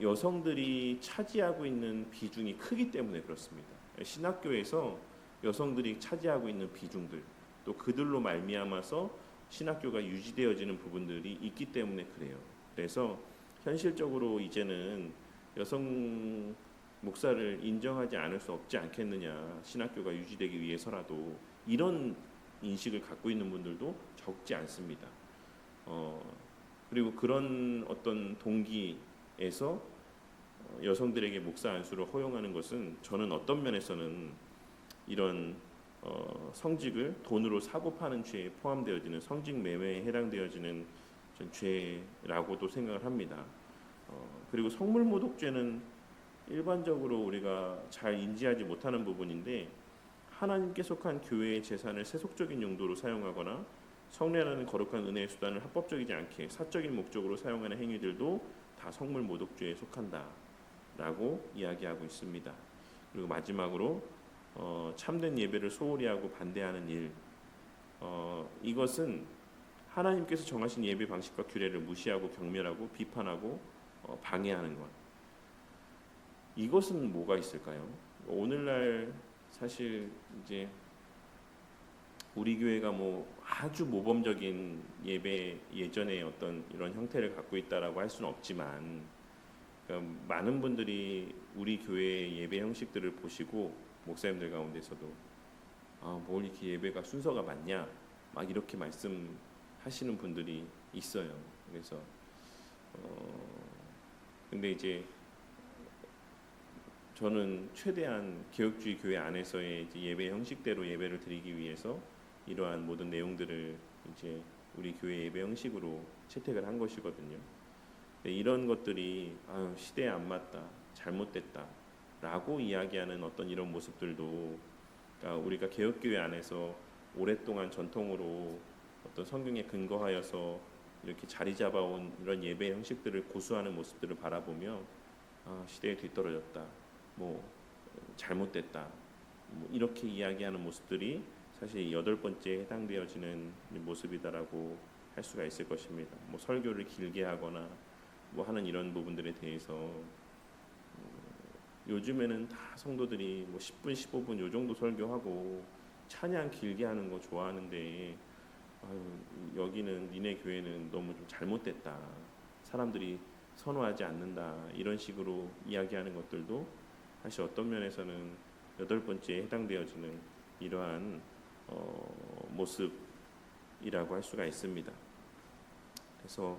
[SPEAKER 1] 여성들이 차지하고 있는 비중이 크기 때문에 그렇습니다. 신학교에서 여성들이 차지하고 있는 비중들 또 그들로 말미암아서 신학교가 유지되어지는 부분들이 있기 때문에 그래요. 그래서 현실적으로 이제는 여성 목사를 인정하지 않을 수 없지 않겠느냐, 신학교가 유지되기 위해서라도 이런 인식을 갖고 있는 분들도 적지 않습니다. 그리고 그런 어떤 동기에서 여성들에게 목사 안수를 허용하는 것은 저는 어떤 면에서는 이런 성직을 돈으로 사고 파는 죄에 포함되어지는 성직 매매에 해당되어지는 죄라고도 생각을 합니다. 그리고 성물모독죄는 일반적으로 우리가 잘 인지하지 못하는 부분인데 하나님께 속한 교회의 재산을 세속적인 용도로 사용하거나 성례라는 거룩한 은혜의 수단을 합법적이지 않게 사적인 목적으로 사용하는 행위들도 다 성물모독죄에 속한다라고 이야기하고 있습니다. 그리고 마지막으로 참된 예배를 소홀히 하고 반대하는 일, 이것은 하나님께서 정하신 예배 방식과 규례를 무시하고 경멸하고 비판하고 방해하는 것. 이것은 뭐가 있을까요? 오늘날 사실 이제 우리 교회가 뭐 아주 모범적인 예배 예전의 어떤 이런 형태를 갖고 있다라고 할 수는 없지만 그러니까 많은 분들이 우리 교회의 예배 형식들을 보시고 목사님들 가운데서도 뭘 이렇게 예배가 순서가 많냐 막 이렇게 말씀하시는 분들이 있어요. 그래서 근데 이제 저는 최대한 개혁주의 교회 안에서의 이제 예배 형식대로 예배를 드리기 위해서 이러한 모든 내용들을 이제 우리 교회 예배 형식으로 채택을 한 것이거든요. 근데 이런 것들이 시대에 안 맞다, 잘못됐다라고 이야기하는 어떤 이런 모습들도 그러니까 우리가 개혁교회 안에서 오랫동안 전통으로 어떤 성경에 근거하여서 이렇게 자리 잡아온 이런 예배 형식들을 고수하는 모습들을 바라보며 시대에 뒤떨어졌다, 뭐 잘못됐다, 뭐 이렇게 이야기하는 모습들이 사실 8번째에 해당되어지는 모습이다라고 할 수가 있을 것입니다. 뭐 설교를 길게 하거나 뭐 하는 이런 부분들에 대해서 요즘에는 다 성도들이 뭐 10분, 15분 요 정도 설교하고 찬양 길게 하는 거 좋아하는데 여기는 니네 교회는 너무 좀 잘못됐다. 사람들이 선호하지 않는다. 이런 식으로 이야기하는 것들도 사실 어떤 면에서는 8번째에 해당되어지는 이러한 모습이라고 할 수가 있습니다. 그래서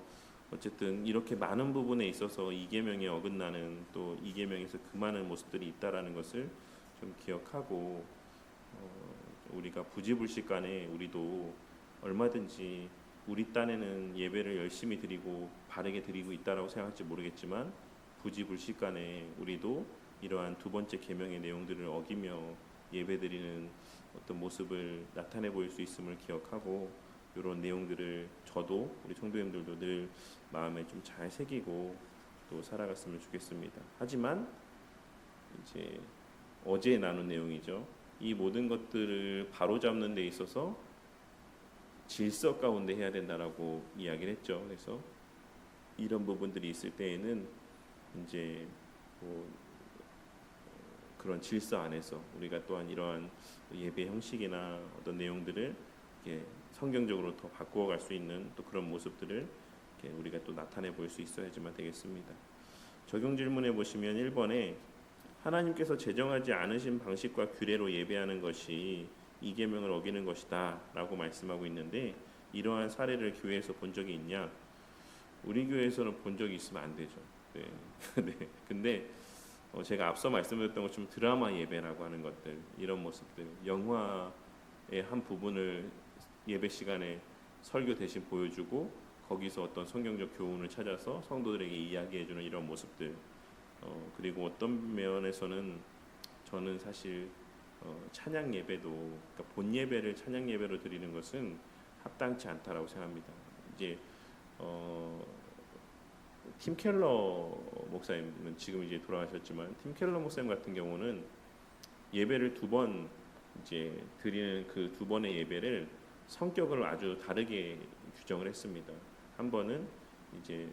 [SPEAKER 1] 어쨌든 이렇게 많은 부분에 있어서 이계명에 어긋나는 또 이계명에서 금하는 모습들이 있다라는 것을 좀 기억하고 우리가 부지불식간에 우리도 얼마든지 우리 딴에는 예배를 열심히 드리고 바르게 드리고 있다라고 생각할지 모르겠지만 부지불식간에 우리도 이러한 두 번째 계명의 내용들을 어기며 예배드리는 어떤 모습을 나타내 보일 수 있음을 기억하고 이런 내용들을 저도 우리 성도님들도 늘 마음에 좀 잘 새기고 또 살아갔으면 좋겠습니다. 하지만 이제 어제 나눈 내용이죠. 이 모든 것들을 바로잡는 데 있어서 질서 가운데 해야 된다라고 이야기를 했죠. 그래서 이런 부분들이 있을 때에는 이제 뭐 그런 질서 안에서 우리가 또한 이러한 예배 형식이나 어떤 내용들을 이렇게 성경적으로 더 바꾸어 갈 수 있는 또 그런 모습들을 이렇게 우리가 또 나타내 볼 수 있어야지만 되겠습니다. 적용 질문에 보시면 1번에 하나님께서 제정하지 않으신 방식과 규례로 예배하는 것이 이 계명을 어기는 것이다라고 말씀하고 있는데 이러한 사례를 교회에서 본 적이 있냐? 우리 교회에서는 본 적이 있으면 안 되죠. 네. 네. 근데 제가 앞서 말씀드렸던 것처럼 드라마 예배라고 하는 것들, 이런 모습들, 영화의 한 부분을 예배 시간에 설교 대신 보여주고 거기서 어떤 성경적 교훈을 찾아서 성도들에게 이야기해주는 이런 모습들, 그리고 어떤 면에서는 저는 사실 찬양 예배도, 그러니까 본 예배를 찬양 예배로 드리는 것은 합당치 않다라고 생각합니다. 이제 팀 켈러 목사님은 지금 이제 돌아가셨지만 팀 켈러 목사님 같은 경우는 예배를 두 번 이제 드리는 그 두 번의 예배를 성격을 아주 다르게 규정을 했습니다. 한 번은 이제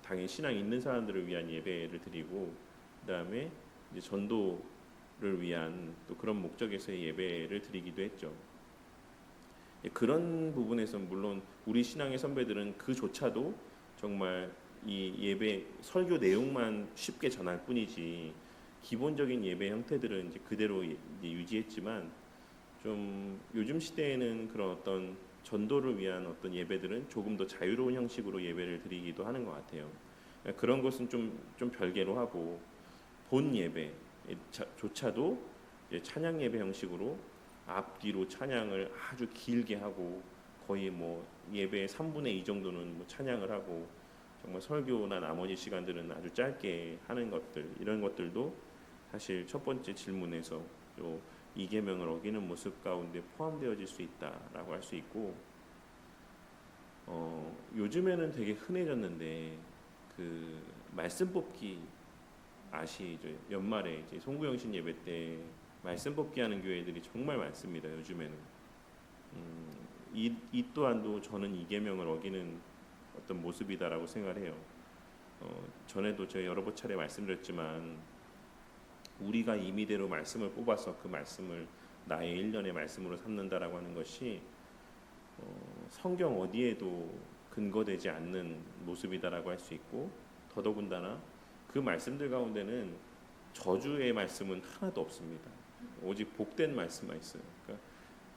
[SPEAKER 1] 당연히 신앙 있는 사람들을 위한 예배를 드리고 그다음에 이제 전도를 위한 또 그런 목적에서의 예배를 드리기도 했죠. 그런 부분에서 물론 우리 신앙의 선배들은 그조차도 정말 이 예배 설교 내용만 쉽게 전할 뿐이지 기본적인 예배 형태들은 이제 그대로 이제 유지했지만 좀 요즘 시대에는 그런 어떤 전도를 위한 어떤 예배들은 조금 더 자유로운 형식으로 예배를 드리기도 하는 것 같아요. 그런 것은 좀 별개로 하고 본 예배조차도 찬양 예배 형식으로 앞뒤로 찬양을 아주 길게 하고 거의 뭐 예배의 3분의 2 정도는 뭐 찬양을 하고 정말 설교나 나머지 시간들은 아주 짧게 하는 것들, 이런 것들도 사실 첫 번째 질문에서 이 계명을 어기는 모습 가운데 포함되어질 수 있다라고 할 수 있고, 요즘에는 되게 흔해졌는데 그 말씀 뽑기 아시죠? 연말에 이제 송구영신 예배 때 말씀 뽑기 하는 교회들이 정말 많습니다. 요즘에는 이 또한도 저는 이 계명을 어기는 어떤 모습이다라고 생각을 해요. 전에도 제가 여러 차례 말씀드렸지만 우리가 임의대로 말씀을 뽑아서 그 말씀을 나의 일련의 말씀으로 삼는다라고 하는 것이 성경 어디에도 근거되지 않는 모습이다라고 할 수 있고, 더더군다나 그 말씀들 가운데는 저주의 말씀은 하나도 없습니다. 오직 복된 말씀만 있어요.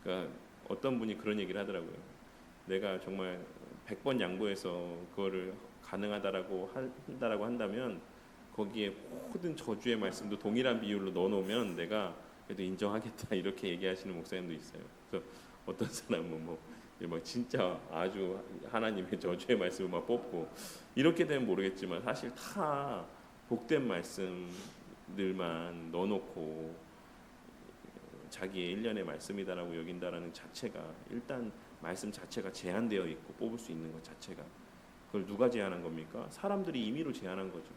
[SPEAKER 1] 그러니까 어떤 분이 그런 얘기를 하더라고요. 내가 정말 100번 양보해서 그거를 가능하다라고 한다면 거기에 모든 저주의 말씀도 동일한 비율로 넣어놓으면 내가 그래도 인정하겠다, 이렇게 얘기하시는 목사님도 있어요. 그래서 어떤 사람은 막 진짜 아주 하나님의 저주의 말씀을 막 뽑고 이렇게 되면 모르겠지만 사실 다 복된 말씀들만 넣어놓고 자기의 일련의 말씀이다라고 여긴다라는 자체가, 일단 말씀 자체가 제한되어 있고 뽑을 수 있는 것 자체가, 그걸 누가 제한한 겁니까? 사람들이 임의로 제한한 거죠.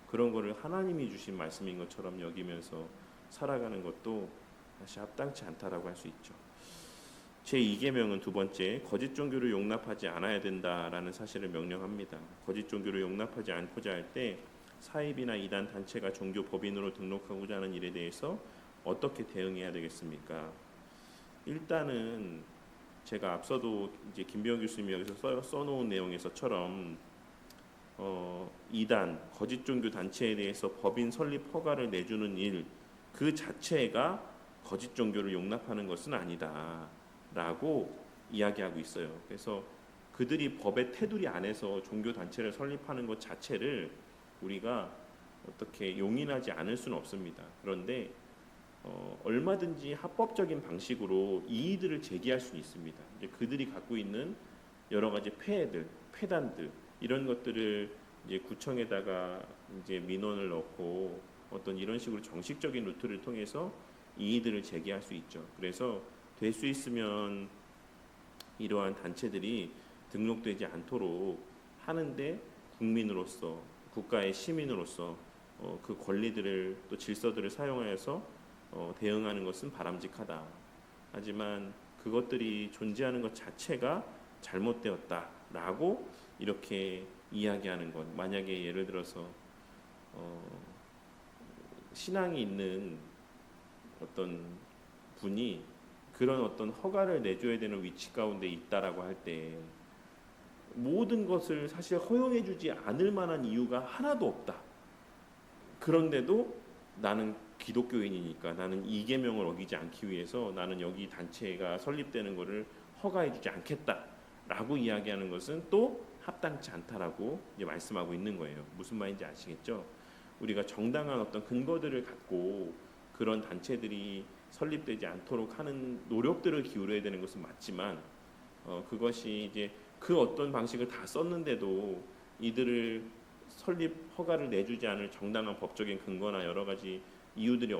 [SPEAKER 1] 그런 거를 하나님이 주신 말씀인 것처럼 여기면서 살아가는 것도 다시 합당치 않다라고 할 수 있죠. 제2계명은 두 번째, 거짓 종교를 용납하지 않아야 된다라는 사실을 명령합니다. 거짓 종교를 용납하지 않고자 할 때 사입이나 이단 단체가 종교 법인으로 등록하고자 하는 일에 대해서 어떻게 대응해야 되겠습니까? 일단은 제가 앞서도 이제 김병현 교수님이 여기서 써놓은 내용에서처럼 이단, 거짓 종교 단체에 대해서 법인 설립 허가를 내주는 일, 그 자체가 거짓 종교를 용납하는 것은 아니다라고 이야기하고 있어요. 그래서 그들이 법의 테두리 안에서 종교 단체를 설립하는 것 자체를 우리가 어떻게 용인하지 않을 수는 없습니다. 그런데 얼마든지 합법적인 방식으로 이의들을 제기할 수 있습니다. 이제 그들이 갖고 있는 여러 가지 폐해들, 폐단들, 이런 것들을 이제 구청에다가 이제 민원을 넣고 어떤 이런 식으로 정식적인 루트를 통해서 이의들을 제기할 수 있죠. 그래서 될 수 있으면 이러한 단체들이 등록되지 않도록 하는데 국민으로서, 국가의 시민으로서 그 권리들을 또 질서들을 사용하여서 대응하는 것은 바람직하다. 하지만 그것들이 존재하는 것 자체가 잘못되었다라고 이렇게 이야기하는 것, 만약에 예를 들어서 신앙이 있는 어떤 분이 그런 어떤 허가를 내줘야 되는 위치 가운데 있다라고 할 때 모든 것을 사실 허용해주지 않을 만한 이유가 하나도 없다. 그런데도 나는 기독교인이니까 나는 이 계명을 어기지 않기 위해서 나는 여기 단체가 설립되는 것을 허가해주지 않겠다라고 이야기하는 것은 또 합당치 않다라고 이제 말씀하고 있는 거예요. 무슨 말인지 아시겠죠? 우리가 정당한 어떤 근거들을 갖고 그런 단체들이 설립되지 않도록 하는 노력들을 기울여야 되는 것은 맞지만 그것이 이제 그 어떤 방식을 다 썼는데도 이들을 설립 허가를 내주지 않을 정당한 법적인 근거나 여러 가지 이유들이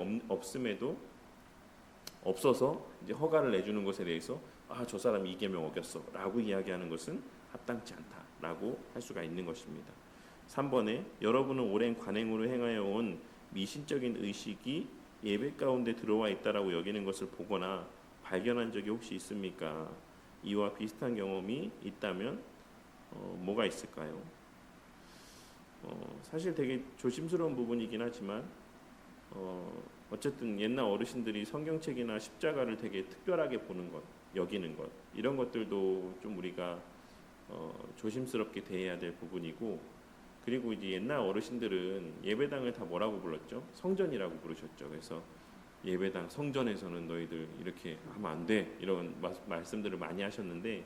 [SPEAKER 1] 없어서 이제 허가를 내주는 것에 대해서 저 사람이 이 계명 어겼어라고 이야기하는 것은 합당치 않다라고 할 수가 있는 것입니다. 3번에 여러분은 오랜 관행으로 행하여 온 미신적인 의식이 예배 가운데 들어와 있다라고 여기는 것을 보거나 발견한 적이 혹시 있습니까? 이와 비슷한 경험이 있다면 뭐가 있을까요? 사실 되게 조심스러운 부분이긴 하지만 어쨌든 옛날 어르신들이 성경책이나 십자가를 되게 특별하게 보는 것, 여기는 것 이런 것들도 좀 우리가 조심스럽게 대해야 될 부분이고 그리고 이제 옛날 어르신들은 예배당을 다 뭐라고 불렀죠? 성전이라고 부르셨죠. 그래서 예배당 성전에서는 너희들 이렇게 하면 안 돼 이런 말씀들을 많이 하셨는데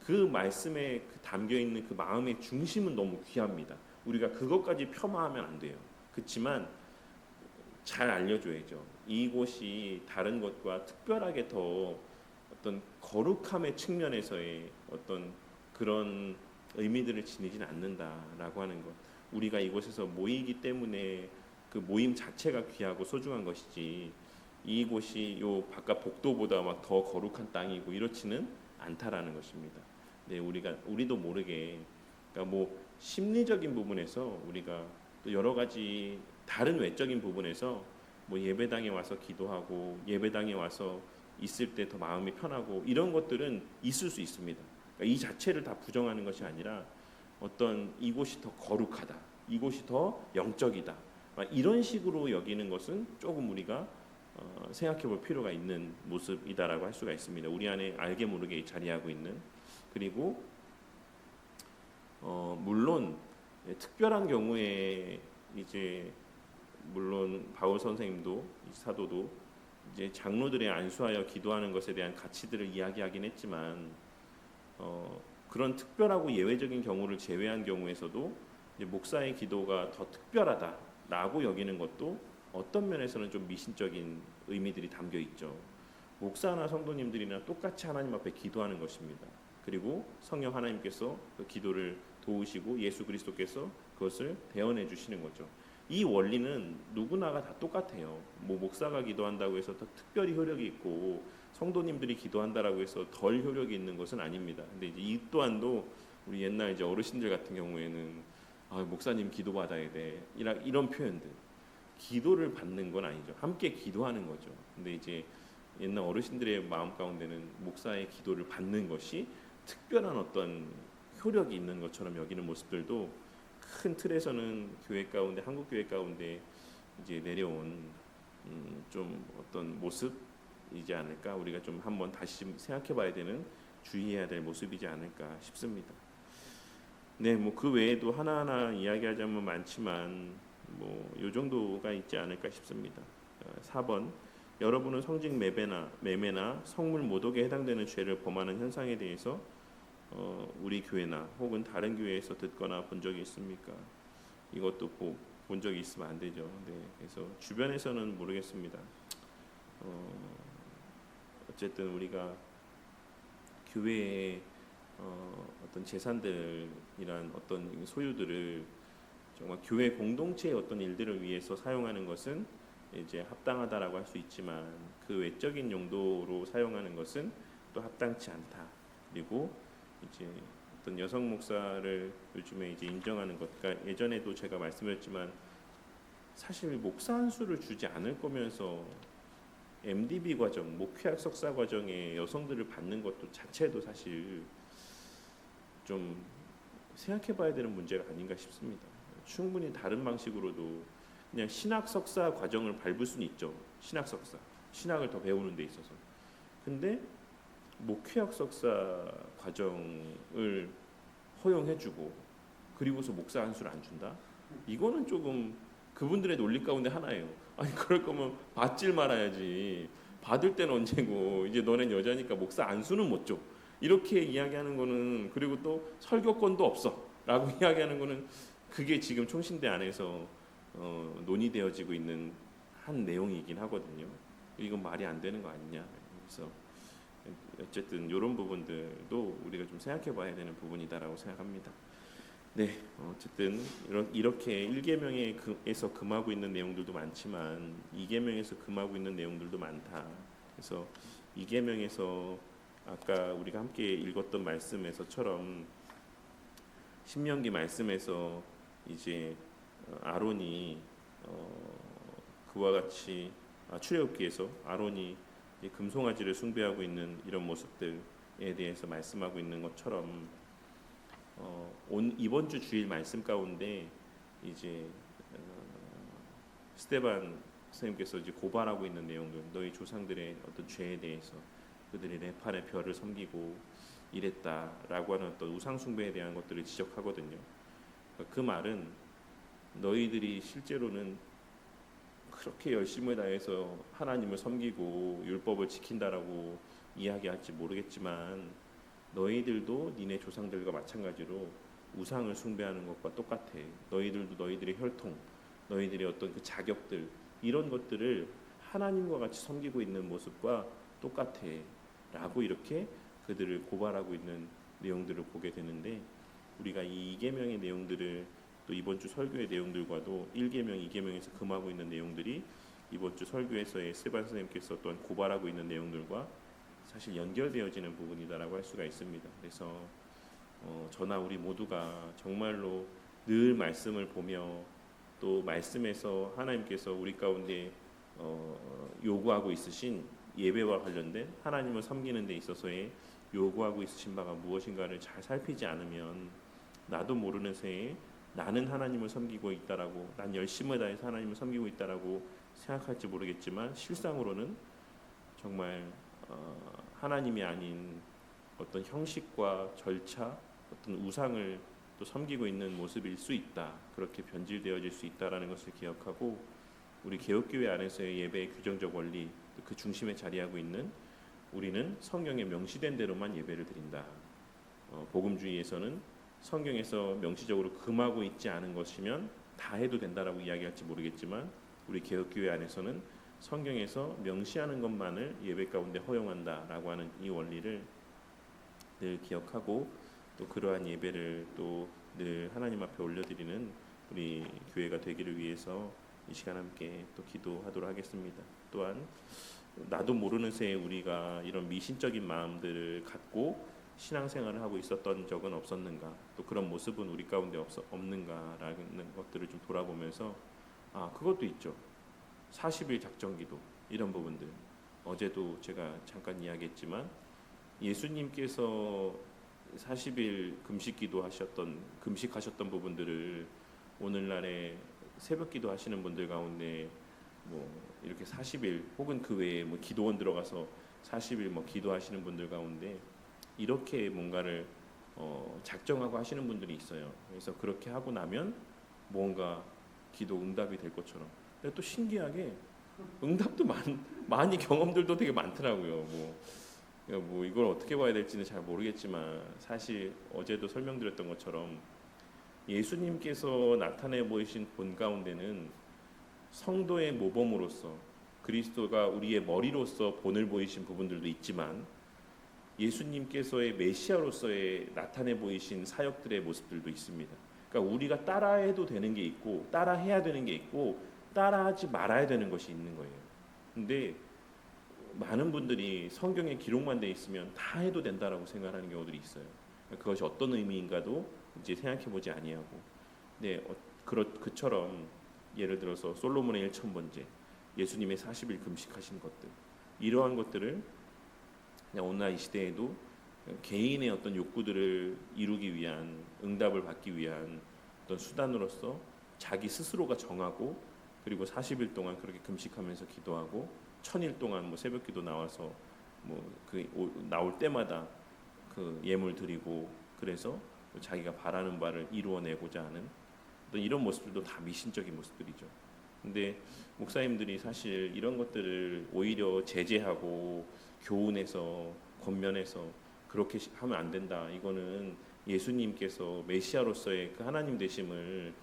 [SPEAKER 1] 그 말씀에 담겨 있는 그 마음의 중심은 너무 귀합니다. 우리가 그것까지 폄하하면 안 돼요. 그렇지만 잘 알려줘야죠. 이곳이 다른 것과 특별하게 더 어떤 거룩함의 측면에서의 어떤 그런 의미들을 지니지는 않는다라고 하는 것. 우리가 이곳에서 모이기 때문에 그 모임 자체가 귀하고 소중한 것이지 이곳이 요 바깥 복도보다 막 더 거룩한 땅이고 이렇지는 않다라는 것입니다. 네, 우리도 모르게 그러니까 뭐 심리적인 부분에서 우리가 또 여러 가지 다른 외적인 부분에서 뭐 예배당에 와서 기도하고 예배당에 와서 있을 때 더 마음이 편하고 이런 것들은 있을 수 있습니다. 그러니까 이 자체를 다 부정하는 것이 아니라 어떤 이곳이 더 거룩하다, 이곳이 더 영적이다, 이런 식으로 여기는 것은 조금 우리가 생각해볼 필요가 있는 모습이다라고 할 수가 있습니다. 우리 안에 알게 모르게 자리하고 있는 그리고 물론 특별한 경우에 이제 물론 바울 선생님도 사도도 이제 장로들의 안수하여 기도하는 것에 대한 가치들을 이야기하긴 했지만 그런 특별하고 예외적인 경우를 제외한 경우에서도 이제 목사의 기도가 더 특별하다라고 여기는 것도 어떤 면에서는 좀 미신적인 의미들이 담겨 있죠. 목사나 성도님들이나 똑같이 하나님 앞에 기도하는 것입니다. 그리고 성령 하나님께서 그 기도를 도우시고 예수 그리스도께서 그것을 대언해 주시는 거죠. 이 원리는 누구나가 다 똑같아요. 뭐 목사가 기도한다고 해서 더 특별히 효력이 있고 성도님들이 기도한다라고 해서 덜 효력이 있는 것은 아닙니다. 근데 이제 이 또한도 우리 옛날 이제 어르신들 같은 경우에는 목사님 기도 받아야 돼 이런 표현들 기도를 받는 건 아니죠. 함께 기도하는 거죠. 근데 이제 옛날 어르신들의 마음 가운데는 목사의 기도를 받는 것이 특별한 어떤 효력이 있는 것처럼 여기는 모습들도 큰 틀에서는 교회 가운데 한국 교회 가운데 이제 내려온 좀 어떤 모습이지 않을까 우리가 좀 한번 다시 생각해봐야 되는 주의해야 될 모습이지 않을까 싶습니다. 네, 뭐 그 외에도 하나하나 이야기하자면 많지만 뭐 요 정도가 있지 않을까 싶습니다. 4번 여러분은 성직 매매나 성물 모독에 해당되는 죄를 범하는 현상에 대해서 우리 교회나 혹은 다른 교회에서 듣거나 본 적이 있습니까? 이것도 본 적이 있으면 안 되죠. 네, 그래서 주변에서는 모르겠습니다. 어쨌든 우리가 교회의 어떤 재산들이란 어떤 소유들을 정말 교회 공동체의 어떤 일들을 위해서 사용하는 것은 이제 합당하다라고 할 수 있지만 그 외적인 용도로 사용하는 것은 또 합당치 않다. 그리고 이제 어떤 여성 목사를 요즘에 이제 인정하는 것, 그러니까 예전에도 제가 말씀드렸지만 사실 목사 한 수를 주지 않을 거면서 MDB 과정, 목회학 석사 과정에 여성들을 받는 것도 자체도 사실 좀 생각해봐야 되는 문제가 아닌가 싶습니다. 충분히 다른 방식으로도 그냥 신학 석사 과정을 밟을 수는 있죠. 신학 석사, 신학을 더 배우는 데 있어서. 근데 목회학 석사 과정을 허용해주고 그리고서 목사 안수를 안 준다? 이거는 조금 그분들의 논리 가운데 하나예요. 아니 그럴 거면 받질 말아야지. 받을 때는 언제고 이제 너넨 여자니까 목사 안수는 못 줘. 이렇게 이야기하는 거는 그리고 또 설교권도 없어 라고 이야기하는 거는 그게 지금 총신대 안에서 논의되어지고 있는 한 내용이긴 하거든요. 이건 말이 안 되는 거 아니냐. 그래서 어쨌든 이런 부분들도 우리가 좀 생각해 봐야 되는 부분이다라고 생각합니다. 네, 어쨌든 이렇게 1계명에서 금하고 있는 내용들도 많지만 2계명에서 금하고 있는 내용들도 많다. 그래서 2계명에서 아까 우리가 함께 읽었던 말씀에서처럼 신명기 말씀에서 이제 아론이 그와 같이 출애굽기에서 아론이 금송아지를 숭배하고 있는 이런 모습들에 대해서 말씀하고 있는 것처럼 이번 주 주일 말씀 가운데 이제 스데반 선생님께서 이제 고발하고 있는 내용들, 너희 조상들의 어떤 죄에 대해서 그들이 레판의 별을 섬기고 이랬다라고 하는 어떤 우상 숭배에 대한 것들을 지적하거든요. 그 말은 너희들이 실제로는 그렇게 열심을 다해서 하나님을 섬기고 율법을 지킨다라고 이야기할지 모르겠지만 너희들도 니네 조상들과 마찬가지로 우상을 숭배하는 것과 똑같아. 너희들도 너희들의 혈통, 너희들의 어떤 그 자격들 이런 것들을 하나님과 같이 섬기고 있는 모습과 똑같아 라고 이렇게 그들을 고발하고 있는 내용들을 보게 되는데 우리가 이 2계명의 내용들을 또 이번 주 설교의 내용들과도 1계명, 2계명에서 금하고 있는 내용들이 이번 주 설교에서의 스데반 선생님께서 또한 고발하고 있는 내용들과 사실 연결되어지는 부분이다라고 할 수가 있습니다. 그래서 저나 우리 모두가 정말로 늘 말씀을 보며 또 말씀에서 하나님께서 우리 가운데 요구하고 있으신 예배와 관련된 하나님을 섬기는 데 있어서의 요구하고 있으신 바가 무엇인가를 잘 살피지 않으면 나도 모르는 새에 나는 하나님을 섬기고 있다라고 난 열심을 다해서 하나님을 섬기고 있다라고 생각할지 모르겠지만 실상으로는 정말 하나님이 아닌 어떤 형식과 절차 어떤 우상을 또 섬기고 있는 모습일 수 있다. 그렇게 변질되어질 수 있다라는 것을 기억하고 우리 개혁교회 안에서의 예배의 규정적 원리 그 중심에 자리하고 있는 우리는 성경에 명시된 대로만 예배를 드린다. 복음주의에서는 성경에서 명시적으로 금하고 있지 않은 것이면 다 해도 된다라고 이야기할지 모르겠지만 우리 개혁교회 안에서는 성경에서 명시하는 것만을 예배 가운데 허용한다라고 하는 이 원리를 늘 기억하고 또 그러한 예배를 또 늘 하나님 앞에 올려드리는 우리 교회가 되기를 위해서 이 시간 함께 또 기도하도록 하겠습니다. 또한 나도 모르는 새에 우리가 이런 미신적인 마음들을 갖고 신앙생활을 하고 있었던 적은 없었는가, 또 그런 모습은 우리 가운데 없는가라는 것들을 좀 돌아보면서 그것도 있죠. 40일 작정기도 이런 부분들 어제도 제가 잠깐 이야기했지만 예수님께서 40일 금식하셨던 부분들을 오늘날에 새벽기도 하시는 분들 가운데 뭐 이렇게 40일 혹은 그 외에 뭐 기도원 들어가서 40일 뭐 기도하시는 분들 가운데 이렇게 뭔가를 작정하고 하시는 분들이 있어요. 그래서 그렇게 하고 나면 뭔가 기도 응답이 될 것처럼. 근데 또 신기하게 응답도 많이 경험들도 되게 많더라고요. 뭐 이걸 어떻게 봐야 될지는 잘 모르겠지만 사실 어제도 설명드렸던 것처럼 예수님께서 나타내 보이신 본 가운데는 성도의 모범으로서 그리스도가 우리의 머리로서 본을 보이신 부분들도 있지만 예수님께서의 메시아로서의 나타내 보이신 사역들의 모습들도 있습니다. 그러니까 우리가 따라해도 되는 게 있고 따라해야 되는 게 있고 따라하지 말아야 되는 것이 있는 거예요. 근데 많은 분들이 성경에 기록만 돼 있으면 다 해도 된다라고 생각하는 경우들이 있어요. 그것이 어떤 의미인가도 이제 생각해 보지 아니하고, 네, 그처럼 예를 들어서 솔로몬의 1000번째, 예수님의 40일 금식하신 것들, 이러한 것들을 그냥 오늘날 이 시대에도 개인의 어떤 욕구들을 이루기 위한 응답을 받기 위한 어떤 수단으로서 자기 스스로가 정하고 그리고 40일 동안 그렇게 금식하면서 기도하고 1000일 동안 뭐 새벽기도 나와서 나올 때마다 그 예물 드리고 그래서 자기가 바라는 바를 이루어내고자 하는 또 이런 모습들도 다 미신적인 모습들이죠. 근데 목사님들이 사실 이런 것들을 오히려 제재하고 교훈해서 권면해서 그렇게 하면 안 된다. 이거는 예수님께서 메시아로서의 그 하나님 되심을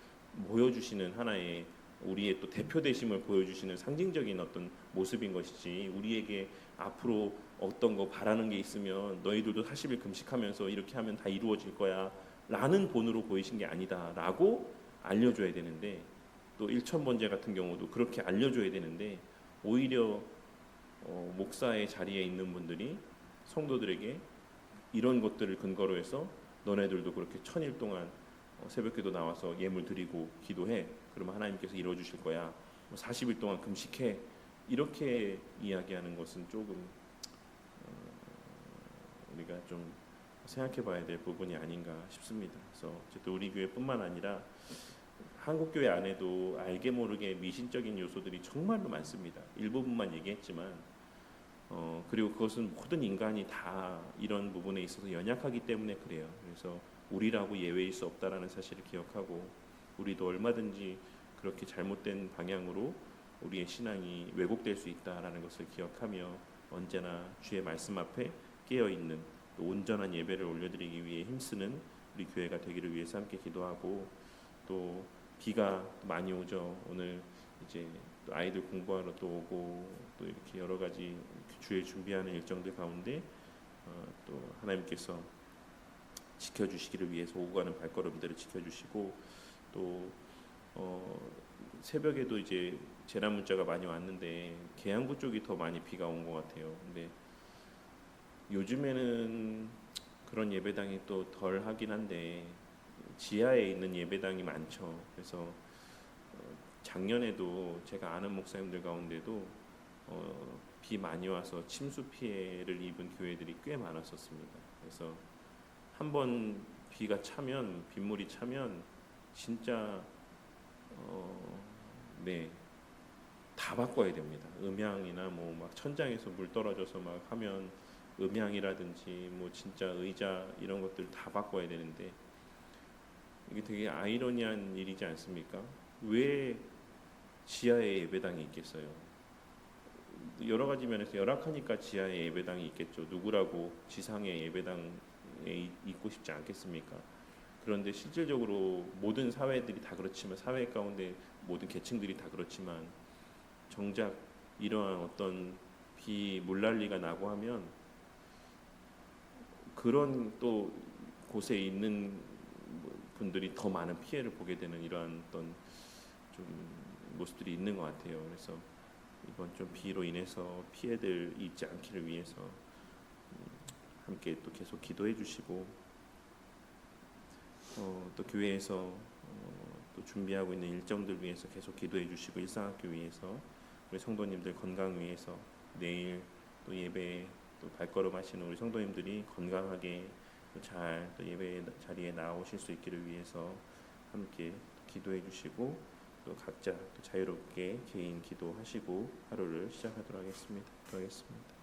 [SPEAKER 1] 보여주시는 하나의 우리의 또 대표 되심을 보여주시는 상징적인 어떤 모습인 것이지, 우리에게 앞으로 어떤 거 바라는 게 있으면 너희들도 40일 금식하면서 이렇게 하면 다 이루어질 거야 라는 본으로 보이신 게 아니다 라고 알려줘야 되는데, 또 일천번제 같은 경우도 그렇게 알려줘야 되는데 오히려 목사의 자리에 있는 분들이 성도들에게 이런 것들을 근거로 해서 너네들도 그렇게 1000일 동안 새벽기도 나와서 예물 드리고 기도해, 그러면 하나님께서 이루어주실 거야, 40일 동안 금식해, 이렇게 이야기하는 것은 조금 우리가 좀 생각해 봐야 될 부분이 아닌가 싶습니다. 그래서 어쨌든 우리 교회뿐만 아니라 한국 교회 안에도 알게 모르게 미신적인 요소들이 정말로 많습니다. 일부분만 얘기했지만 그리고 그것은 모든 인간이 다 이런 부분에 있어서 연약하기 때문에 그래요. 그래서 우리라고 예외일 수 없다라는 사실을 기억하고, 우리도 얼마든지 그렇게 잘못된 방향으로 우리의 신앙이 왜곡될 수 있다라는 것을 기억하며 언제나 주의 말씀 앞에 깨어있는 또 온전한 예배를 올려드리기 위해 힘쓰는 우리 교회가 되기를 위해서 함께 기도하고, 또 비가 많이 오죠. 오늘 이제 또 아이들 공부하러 또 오고 또 이렇게 여러 가지 주에 준비하는 일정들 가운데 또 하나님께서 지켜주시기를 위해서 오고 가는 발걸음들을 지켜주시고, 또 새벽에도 이제 재난 문자가 많이 왔는데 계양구 쪽이 더 많이 비가 온 것 같아요. 근데 요즘에는 그런 예배당이 또 덜 하긴 한데 지하에 있는 예배당이 많죠. 그래서 작년에도 제가 아는 목사님들 가운데도 비 많이 와서 침수 피해를 입은 교회들이 꽤 많았었습니다. 그래서 한번 비가 차면, 빗물이 차면 진짜 다 바꿔야 됩니다. 음향이나 뭐 막 천장에서 물 떨어져서 막 하면 음향이라든지 뭐 진짜 의자 이런 것들 다 바꿔야 되는데, 이게 되게 아이러니한 일이지 않습니까? 왜 지하에 예배당이 있겠어요? 여러 가지 면에서 열악하니까 지하에 예배당이 있겠죠. 누구라고 지상에 예배당에 있고 싶지 않겠습니까? 그런데 실질적으로 모든 사회들이 다 그렇지만, 사회 가운데 모든 계층들이 다 그렇지만 정작 이러한 어떤 비 물난리가 나고 하면 그런 또 곳에 있는 분들이 더 많은 피해를 보게 되는 이러한 어떤 좀 모습들이 있는 것 같아요. 그래서 이번 좀 비로 인해서 피해들 있지 않기를 위해서 함께 또 계속 기도해 주시고, 또 교회에서 또 준비하고 있는 일정들 위해서 계속 기도해 주시고, 일상학교 위해서 우리 성도님들 건강 위해서 내일 또 예배 또 발걸음하시는 우리 성도님들이 건강하게 잘 또 예배 자리에 나오실 수 있기를 위해서 함께 기도해 주시고, 또 각자 또 자유롭게 개인 기도하시고 하루를 시작하도록 하겠습니다. 기도하겠습니다.